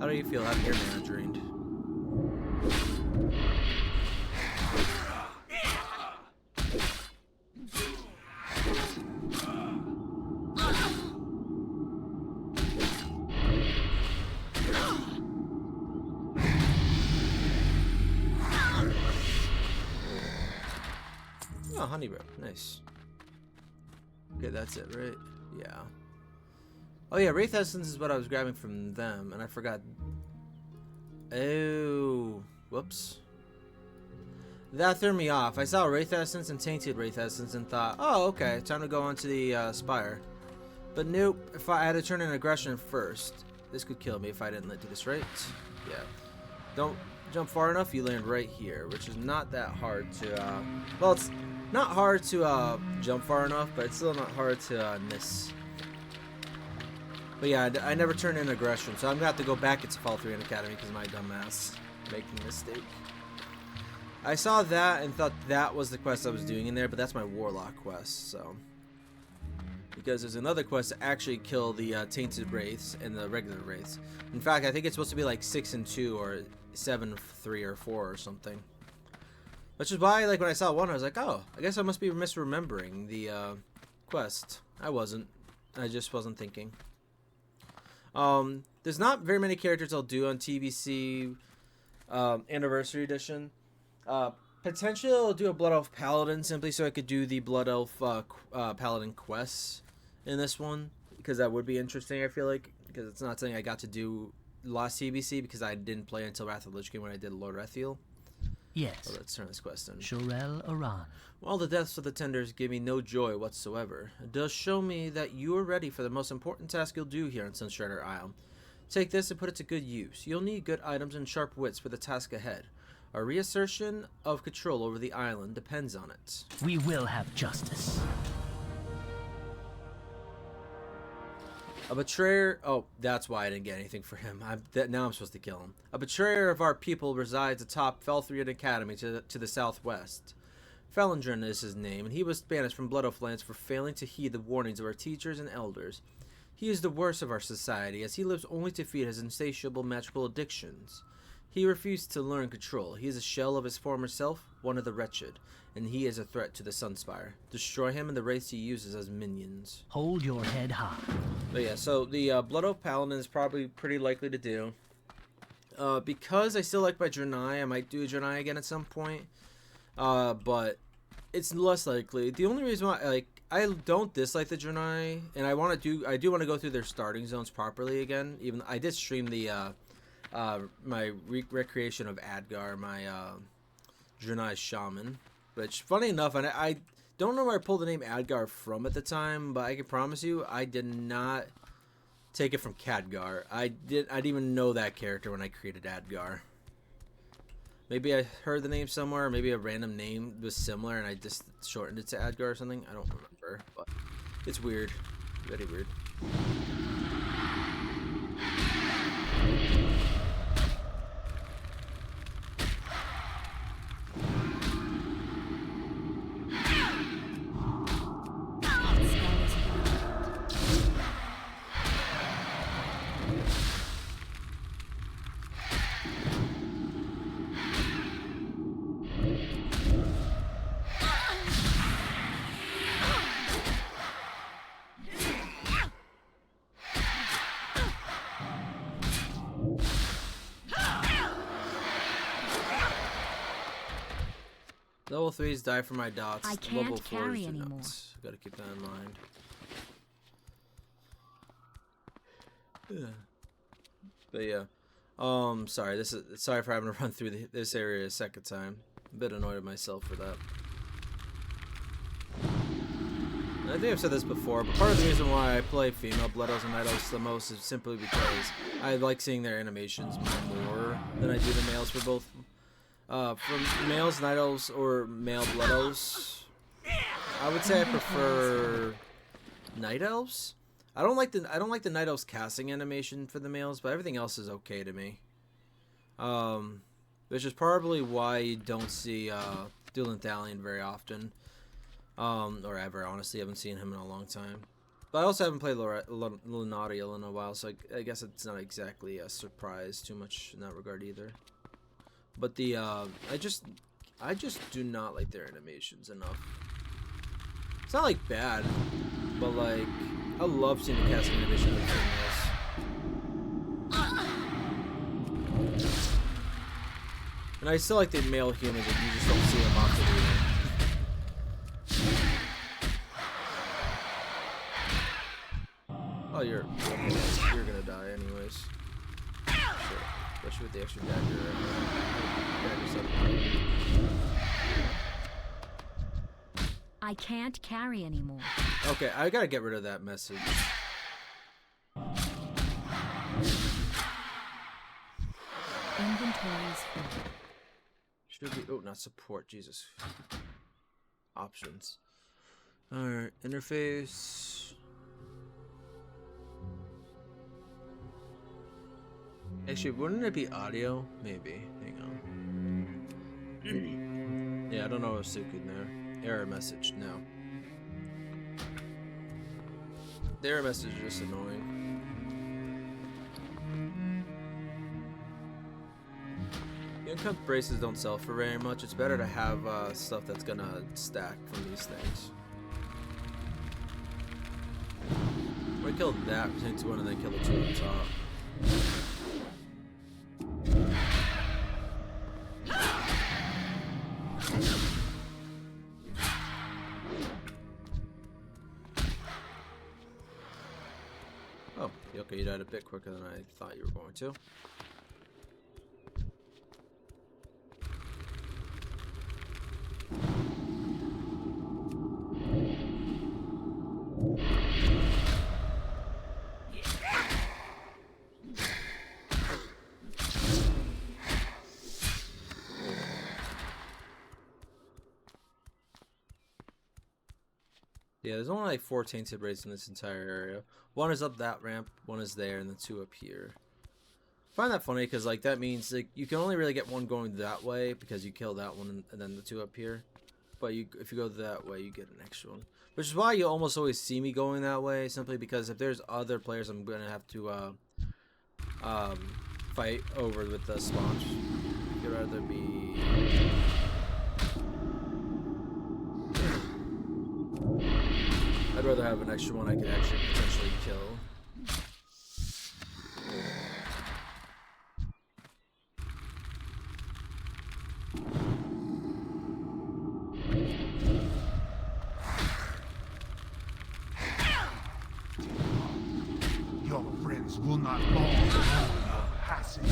How do you feel having your mana drained? Oh, honey bro, nice. Okay, that's it, right? Yeah. Oh yeah, Wraith Essence is what I was grabbing from them, and I forgot. Oh, whoops. That threw me off. I saw Wraith Essence and Tainted Wraith Essence and thought, oh, okay, time to go on to the Spire. But nope, if I had to turn in aggression first, this could kill me if I didn't do this right. Yeah. Don't jump far enough, you land right here, which is not that hard to, well, it's not hard to jump far enough, but it's still not hard to miss. But yeah, I never turned in aggression, so I'm gonna have to go back into Fall 3 in Academy because my dumbass making a mistake. I saw that and thought that was the quest I was doing in there, but that's my Warlock quest, so. Because there's another quest to actually kill the Tainted Wraiths and the regular Wraiths. In fact, I think it's supposed to be like 6 and 2 or 7, 3 or 4 or something. Which is why, like, when I saw one, I was like, oh, I guess I must be misremembering the quest. I wasn't. I just wasn't thinking. There's not very many characters I'll do on TBC Anniversary Edition. Potentially I'll do a Blood Elf Paladin simply so I could do the Blood Elf Paladin quests in this one, because that would be interesting, I feel like, because it's not something I got to do last TBC because I didn't play until Wrath of the Lich King when I did Lord Rethiel. Yes. Oh, let's turn this quest in. Shorel Aran. While the deaths of the tenders give me no joy whatsoever, it does show me that you are ready for the most important task you'll do here on Sunstrider Isle. Take this and put it to good use. You'll need good items and sharp wits for the task ahead. Our reassertion of control over the island depends on it. We will have justice. A betrayer... Oh, that's why I didn't get anything for him. Now I'm supposed to kill him. A betrayer of our people resides atop Felthrian Academy to the southwest. Felindrin is his name, and he was banished from Blood Elf lands for failing to heed the warnings of our teachers and elders. He is the worst of our society, as he lives only to feed his insatiable magical addictions. He refused to learn control. He is a shell of his former self, one of the wretched, and he is a threat to the Sunspire. Destroy him and the race he uses as minions. Hold your head high. But yeah, so the Blood Elf Paladin is probably pretty likely to do. Because I still like my Draenei, I might do a Draenei again at some point. But it's less likely. The only reason why I don't dislike the Draenei, and I do want to go through their starting zones properly again. Even I did stream the my recreation of Adgar, my Draenei Shaman. Which, funny enough, and I don't know where I pulled the name Adgar from at the time, but I can promise you I did not take it from Khadgar. I didn't even know that character when I created Adgar. Maybe I heard the name somewhere, or maybe a random name was similar and I just shortened it to Adgar or something. I don't remember, but it's weird. Very weird. Level 3s die for my dots. I can't Level 4s carry do anymore. not. Gotta keep that in mind. Yeah. But yeah. Sorry for having to run through this area a second time. I'm a bit annoyed at myself for that. And I think I've said this before, but part of the reason why I play female Blood Elves and Night Elves the most is simply because I like seeing their animations more than I do the males for both. For males, Night Elves, or male Blood Elves, I would say I prefer Night Elves. I don't like the Night Elves casting animation for the males, but everything else is okay to me. Which is probably why you don't see Duelan Thalion very often, or ever. Honestly, I haven't seen him in a long time. But I also haven't played Velanariel in a while, so I guess it's not exactly a surprise too much in that regard either. But the I just do not like their animations enough. It's not like bad, but like I love seeing the casting animation of the females. And I still like the male humans that you just don't see them often either. Oh, you're gonna die anyways. Shit. Especially with the extra dagger. I can't carry anymore. Okay, I gotta get rid of that message. Inventories full. Should be. Oh, not support. Jesus. Options. Alright, interface. Actually, wouldn't it be audio? Maybe. Hang on. Yeah, I don't know if Suku in there. Error message. No. The error message is just annoying. Uncut braces don't sell for very much. It's better to have stuff that's gonna stack from these things. We kill that into one and then kill the two on top. Oh, okay, you died a bit quicker than I thought you were going to. Yeah, there's only like 4 tainted raids in this entire area. One is up that ramp, one is there, and then 2 up here. I find that funny because like that means like you can only really get one going that way because you kill that one and then the 2 up here. But if you go that way, you get an extra one. Which is why you almost always see me going that way, simply because if there's other players, I'm gonna have to fight over with the spawns. I'd rather be. I'd rather have an extra one I could actually potentially kill. Your friends will not long on your passing.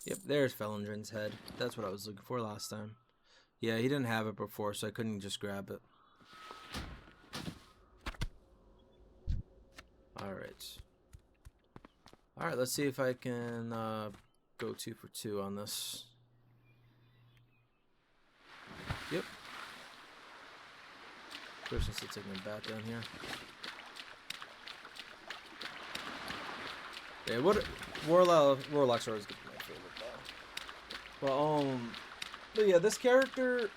Yep, there's Felindrin's head. That's what I was looking for last time. Yeah, he didn't have it before, so I couldn't just grab it. Alright. Alright, let's see if I can go 2 for 2 on this. Yep. First, let's take him back down here. Yeah, Warlocks are always good. But yeah, this character,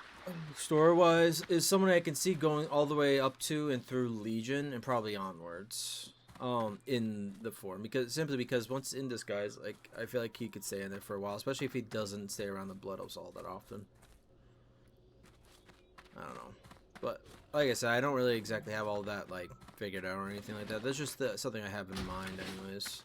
story-wise, is someone I can see going all the way up to and through Legion and probably onwards, in the form, simply because once in disguise, like I feel like he could stay in there for a while, especially if he doesn't stay around the Blood Elves all that often. I don't know, but like I said, I don't really exactly have all that like figured out or anything like that. That's just something I have in mind, anyways.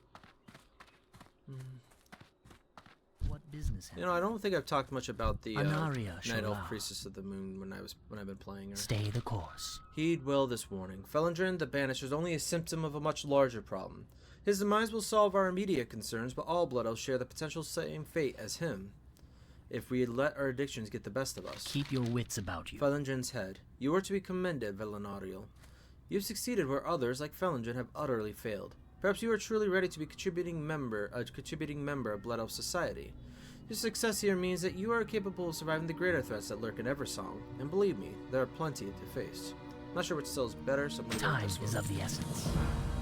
Business. You know, I don't think I've talked much about the Night Elf Shala. Priestess of the Moon when I've been playing her. Stay the course. Heed well this warning. Felindrin the Banished is only a symptom of a much larger problem. His demise will solve our immediate concerns, but all Blood Elves share the potential same fate as him. If we let our addictions get the best of us. Keep your wits about you. Felindrin's head. You are to be commended, Velanariel. You've succeeded where others, like Felindrin, have utterly failed. Perhaps you are truly ready to be a contributing member of Blood Elf society. Your success here means that you are capable of surviving the greater threats that lurk in Eversong, and believe me, there are plenty to face. Not sure which sells better, so I'm gonna Time is of the essence.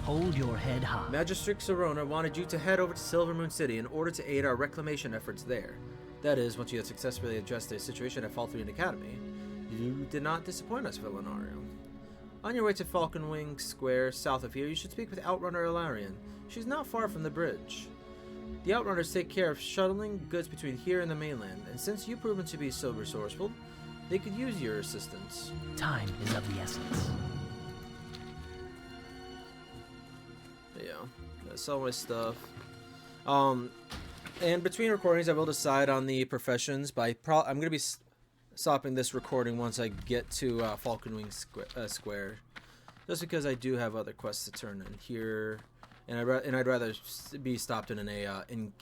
Hold your head high. Magistrate Serona wanted you to head over to Silvermoon City in order to aid our reclamation efforts there. That is, once you had successfully addressed the situation at Falthrian Academy. You did not disappoint us, Velanariel. On your way to Falconwing Square, south of here, you should speak with Outrunner Ilarion. She's not far from the bridge. The Outrunners take care of shuttling goods between here and the mainland, and since you've proven to be so resourceful, they could use your assistance. Time is of the essence. Yeah, that's all my stuff. And between recordings, I will decide on the professions. I'm gonna be stopping this recording once I get to Falconwing Square, just because I do have other quests to turn in here. And I'd rather be stopped in an inn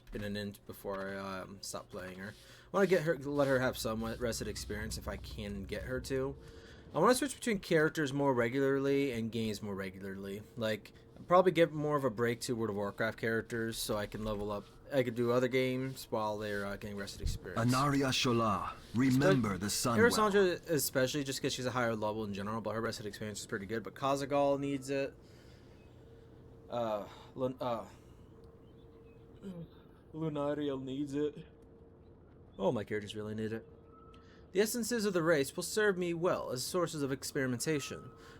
before I stop playing her. I want to let her have some rested experience if I can get her to. I want to switch between characters more regularly and games more regularly. Like, probably give more of a break to World of Warcraft characters so I can level up. I could do other games while they're getting rested experience. Anaria Shola, remember the sun well. Erasandra especially, just because she's a higher level in general, but her rested experience is pretty good. But Kazagal needs it. Lunariel needs it. Oh, my characters really need it. The essences of the race will serve me well as sources of experimentation.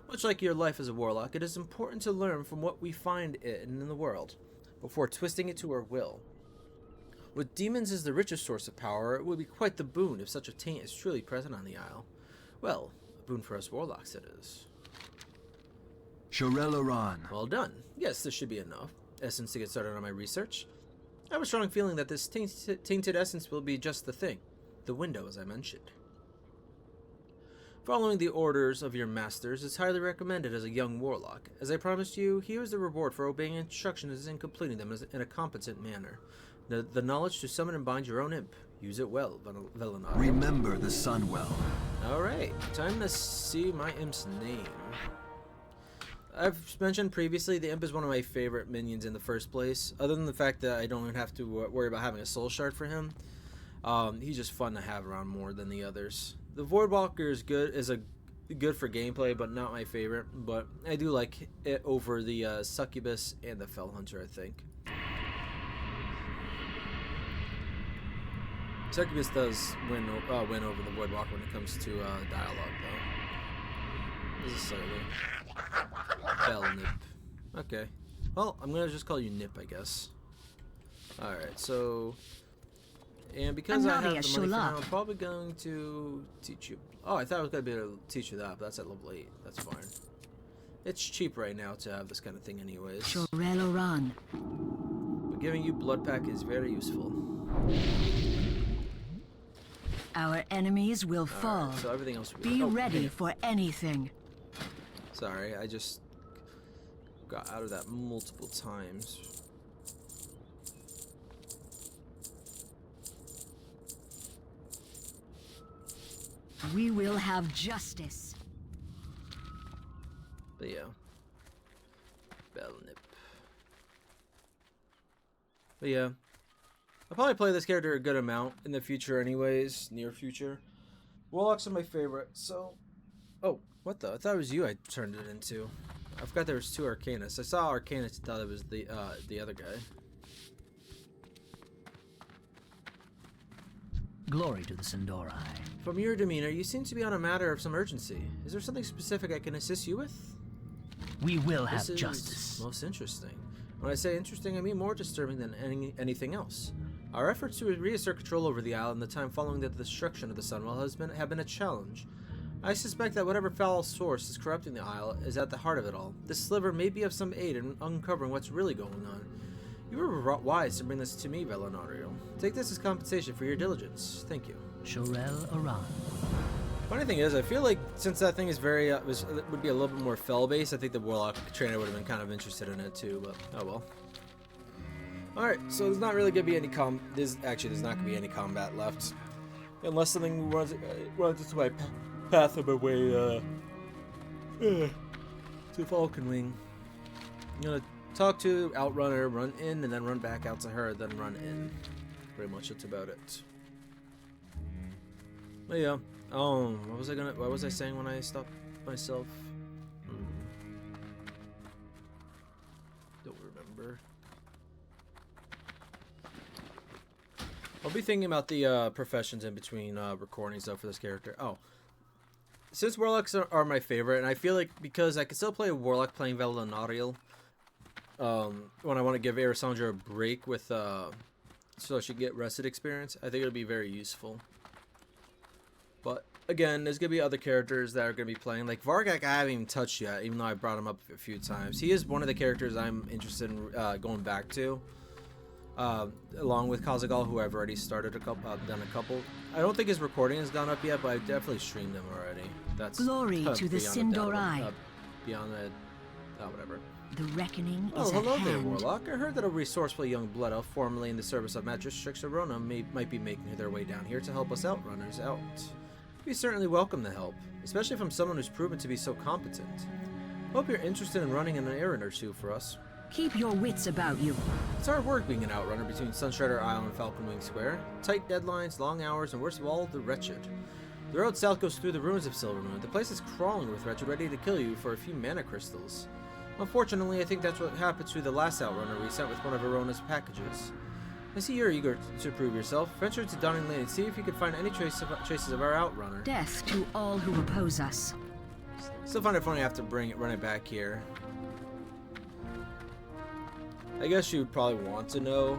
Much like your life as a warlock, it is important to learn from what we find in the world, before twisting it to our will. With demons as the richest source of power, it would be quite the boon if such a taint is truly present on the Isle. Well, a boon for us warlocks it is. Shorel-Oran. Well done. Yes, this should be enough essence to get started on my research. I have a strong feeling that this tainted essence will be just the thing. The window, as I mentioned. Following the orders of your masters is highly recommended as a young warlock. As I promised you, here is the reward for obeying instructions and completing them in a competent manner. The knowledge to summon and bind your own imp. Use it well, Velanariel. Remember the sun well. Alright, time to see my imp's name. I've mentioned previously, the imp is one of my favorite minions in the first place. Other than the fact that I don't even have to worry about having a soul shard for him. He's just fun to have around more than the others. The Voidwalker is good for gameplay, but not my favorite. But I do like it over the Succubus and the Fell Hunter, I think. Succubus does win over the Voidwalker when it comes to dialogue, though. This is slightly Bell Nip. Okay. Well, I'm gonna just call you Nip, I guess. Alright, so... And because I have the money for now, I'm probably going to teach you... Oh, I thought I was going to be able to teach you that, but that's at level 8. That's fine. It's cheap right now to have this kind of thing anyways. But giving you blood pack is very useful. Our enemies will fall. Right, so everything else Be ready for anything. Sorry, I just got out of that multiple times. We will have justice. But yeah. Bell Nip. But yeah. I'll probably play this character a good amount in the future anyways. Near future. Warlocks are my favorite, so... Oh, what the? I thought it was you I turned it into. I forgot there was 2 Arcanists. I saw Arcanist and thought it was the other guy. Glory to the Sindorai. From your demeanor, you seem to be on a matter of some urgency. Is there something specific I can assist you with? We will have This is justice. most interesting. When I say interesting, I mean more disturbing than anything else. Our efforts to reassert control over the isle in the time following the destruction of the Sunwell have been a challenge. I suspect that whatever foul source is corrupting the isle is at the heart of it all. This sliver may be of some aid in uncovering what's really going on. You were wise to bring this to me, Velanariel. Take this as compensation for your diligence. Thank you. Shorel Aran. Funny thing is, I feel like since that thing is very would be a little bit more fell based, I think the Warlock trainer would have been kind of interested in it too. But oh well. All right, so there's not really gonna be any there's not gonna be any combat left, unless something runs into my path of my way to Falconwing. I'm gonna talk to Outrunner, run in, and then run back out to her, then run in. Pretty much that's about it. But yeah. What was I saying when I stopped myself? Don't remember. I'll be thinking about the professions in between recordings though for this character. Oh. Since Warlocks are my favorite, and I feel like because I can still play a Warlock playing Velanariel, when I want to give Eversong a break with so she get rested experience, I think it'll be very useful. But again, there's gonna be other characters that are gonna be playing. Like Vargak, I haven't even touched yet, even though I brought him up a few times. He is one of the characters I'm interested in going back to, along with Kazagal, who I've already started done a couple. I don't think his recording has gone up yet, but I've definitely streamed them already. That's glory to the Sindorai. Beyond the whatever. The reckoning Oh, is hello at there, hand. Warlock. I heard that a resourceful young blood elf formerly in the service of Magistrix Arona might be making their way down here to help us outrunners out. We certainly welcome the help, especially from someone who's proven to be so competent. Hope you're interested in running an errand or two for us. Keep your wits about you. It's hard work being an outrunner between Sunstrider Isle and Falconwing Square. Tight deadlines, long hours, and worst of all, the wretched. The road south goes through the ruins of Silvermoon. The place is crawling with wretched, ready to kill you for a few mana crystals. Unfortunately, I think that's what happened to the last outrunner we sent with one of Arona's packages. I see you're eager to prove yourself. Venture to Dawning Lane and see if you can find any traces of our outrunner. Death to all who oppose us. Still find it funny I have to run it back here. I guess you would probably want to know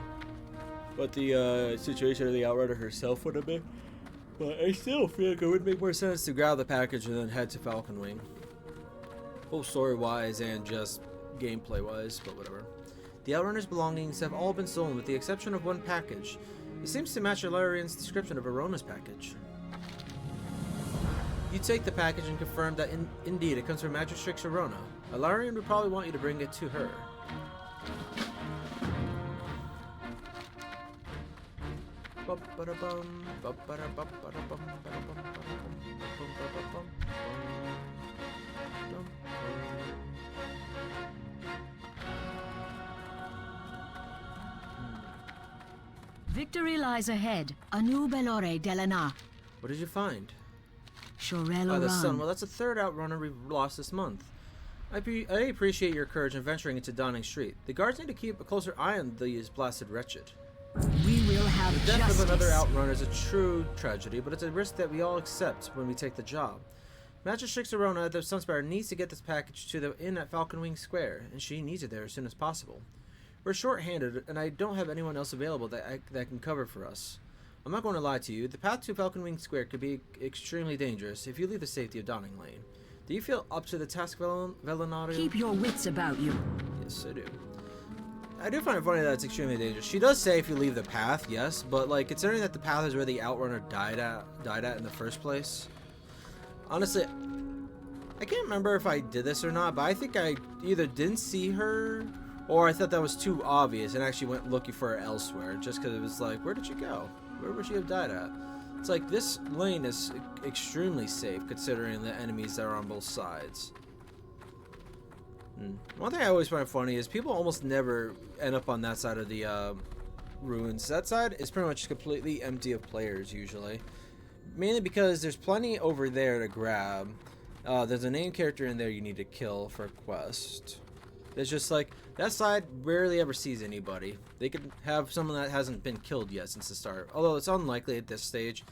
what the situation of the outrunner herself would have been. But I still feel like it would make more sense to grab the package and then head to Falconwing. Both story-wise and just gameplay-wise, but whatever. The outrunner's belongings have all been stolen with the exception of one package. It seems to match Ilarian's description of Arona's package. You take the package and confirm that indeed it comes from Magistrix Arona. Alarian would probably want you to bring it to her. Victory lies ahead. Anu Belore Delana. What did you find? Shorel The sun. Oran. Well, that's the third outrunner we've lost this month. I appreciate your courage in venturing into Dawning Street. The guards need to keep a closer eye on these blasted wretched. We will have The death justice. of another outrunner is a true tragedy, but it's a risk that we all accept when we take the job. Magistrix Arona, the Sunspear, needs to get this package to the inn at Falconwing Square, and she needs it there as soon as possible. We're short-handed, and I don't have anyone else available that can cover for us. I'm not going to lie to you. The path to Falconwing Square could be extremely dangerous if you leave the safety of Dawning Lane. Do you feel up to the task, Velanariel? Keep your wits about you. Yes, I do. I do find it funny that it's extremely dangerous. She does say if you leave the path, yes, but like considering that the path is where the outrunner died at in the first place. Honestly, I can't remember if I did this or not, but I think I either didn't see her or I thought that was too obvious and actually went looking for her elsewhere just because it was like, where did she go? Where would she have died at? It's like this lane is extremely safe considering the enemies that are on both sides. One thing I always find funny is people almost never end up on that side of the ruins. That side is pretty much completely empty of players usually. Mainly because there's plenty over there to grab. There's a named character in there you need to kill for a quest. It's just like, that side rarely ever sees anybody. They could have someone that hasn't been killed yet since the start. Although it's unlikely at this stage.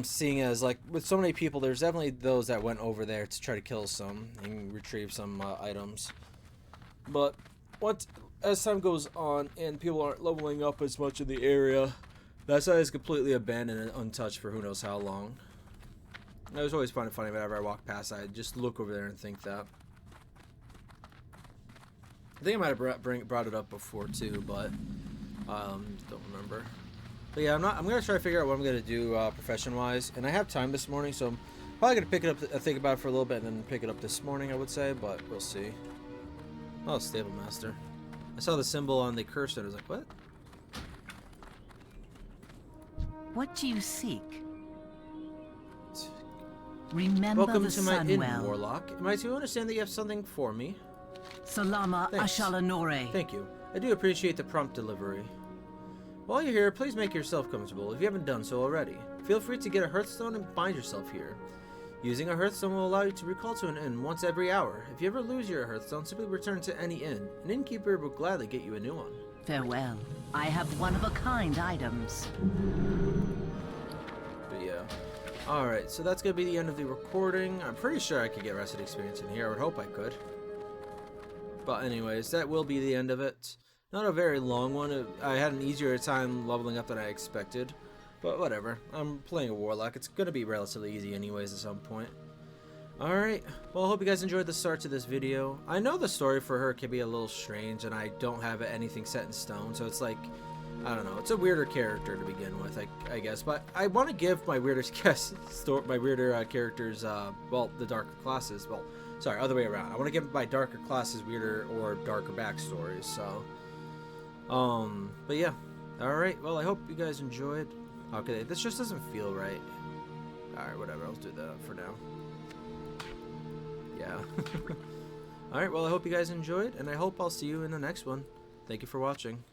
Seeing as like with so many people, there's definitely those that went over there to try to kill some and retrieve some items. But as time goes on and people aren't leveling up as much in the area, that side is completely abandoned and untouched for who knows how long. I was always find it funny whenever I walk past, I just look over there and think that. I think I might have brought it up before too, but don't remember. But yeah, I'm gonna try to figure out what I'm gonna do profession-wise, and I have time this morning, so I'm probably gonna pick it up, think about it for a little bit, and then pick it up this morning, I would say, but we'll see. Oh, Stable Master. I saw the symbol on the cursor, and I was like, what? What do you seek? Remember Welcome the to my inn, Sunwell. Warlock. Am I to understand that you have something for me? Salama Thanks. Ashalanore. Thank you. I do appreciate the prompt delivery. While you're here, please make yourself comfortable if you haven't done so already. Feel free to get a hearthstone and bind yourself here. Using a hearthstone will allow you to recall to an inn once every hour. If you ever lose your hearthstone, simply return to any inn. An innkeeper will gladly get you a new one. Farewell. I have one-of-a-kind items. But yeah. Alright, so that's going to be the end of the recording. I'm pretty sure I could get rested experience in here. I would hope I could. But anyways, that will be the end of it. Not a very long one. I had an easier time leveling up than I expected. But whatever. I'm playing a Warlock. It's going to be relatively easy anyways at some point. Alright. Well, I hope you guys enjoyed the start to this video. I know the story for her can be a little strange, and I don't have anything set in stone. So it's like, I don't know. It's a weirder character to begin with, I guess. But I want to give my weirder characters, well, the darker classes. Well, sorry, other way around. I want to give my darker classes weirder or darker backstories. So, but yeah. Alright, well, I hope you guys enjoyed. Okay, this just doesn't feel right. Alright, whatever, I'll do that for now. Yeah. Alright, well, I hope you guys enjoyed, and I hope I'll see you in the next one. Thank you for watching.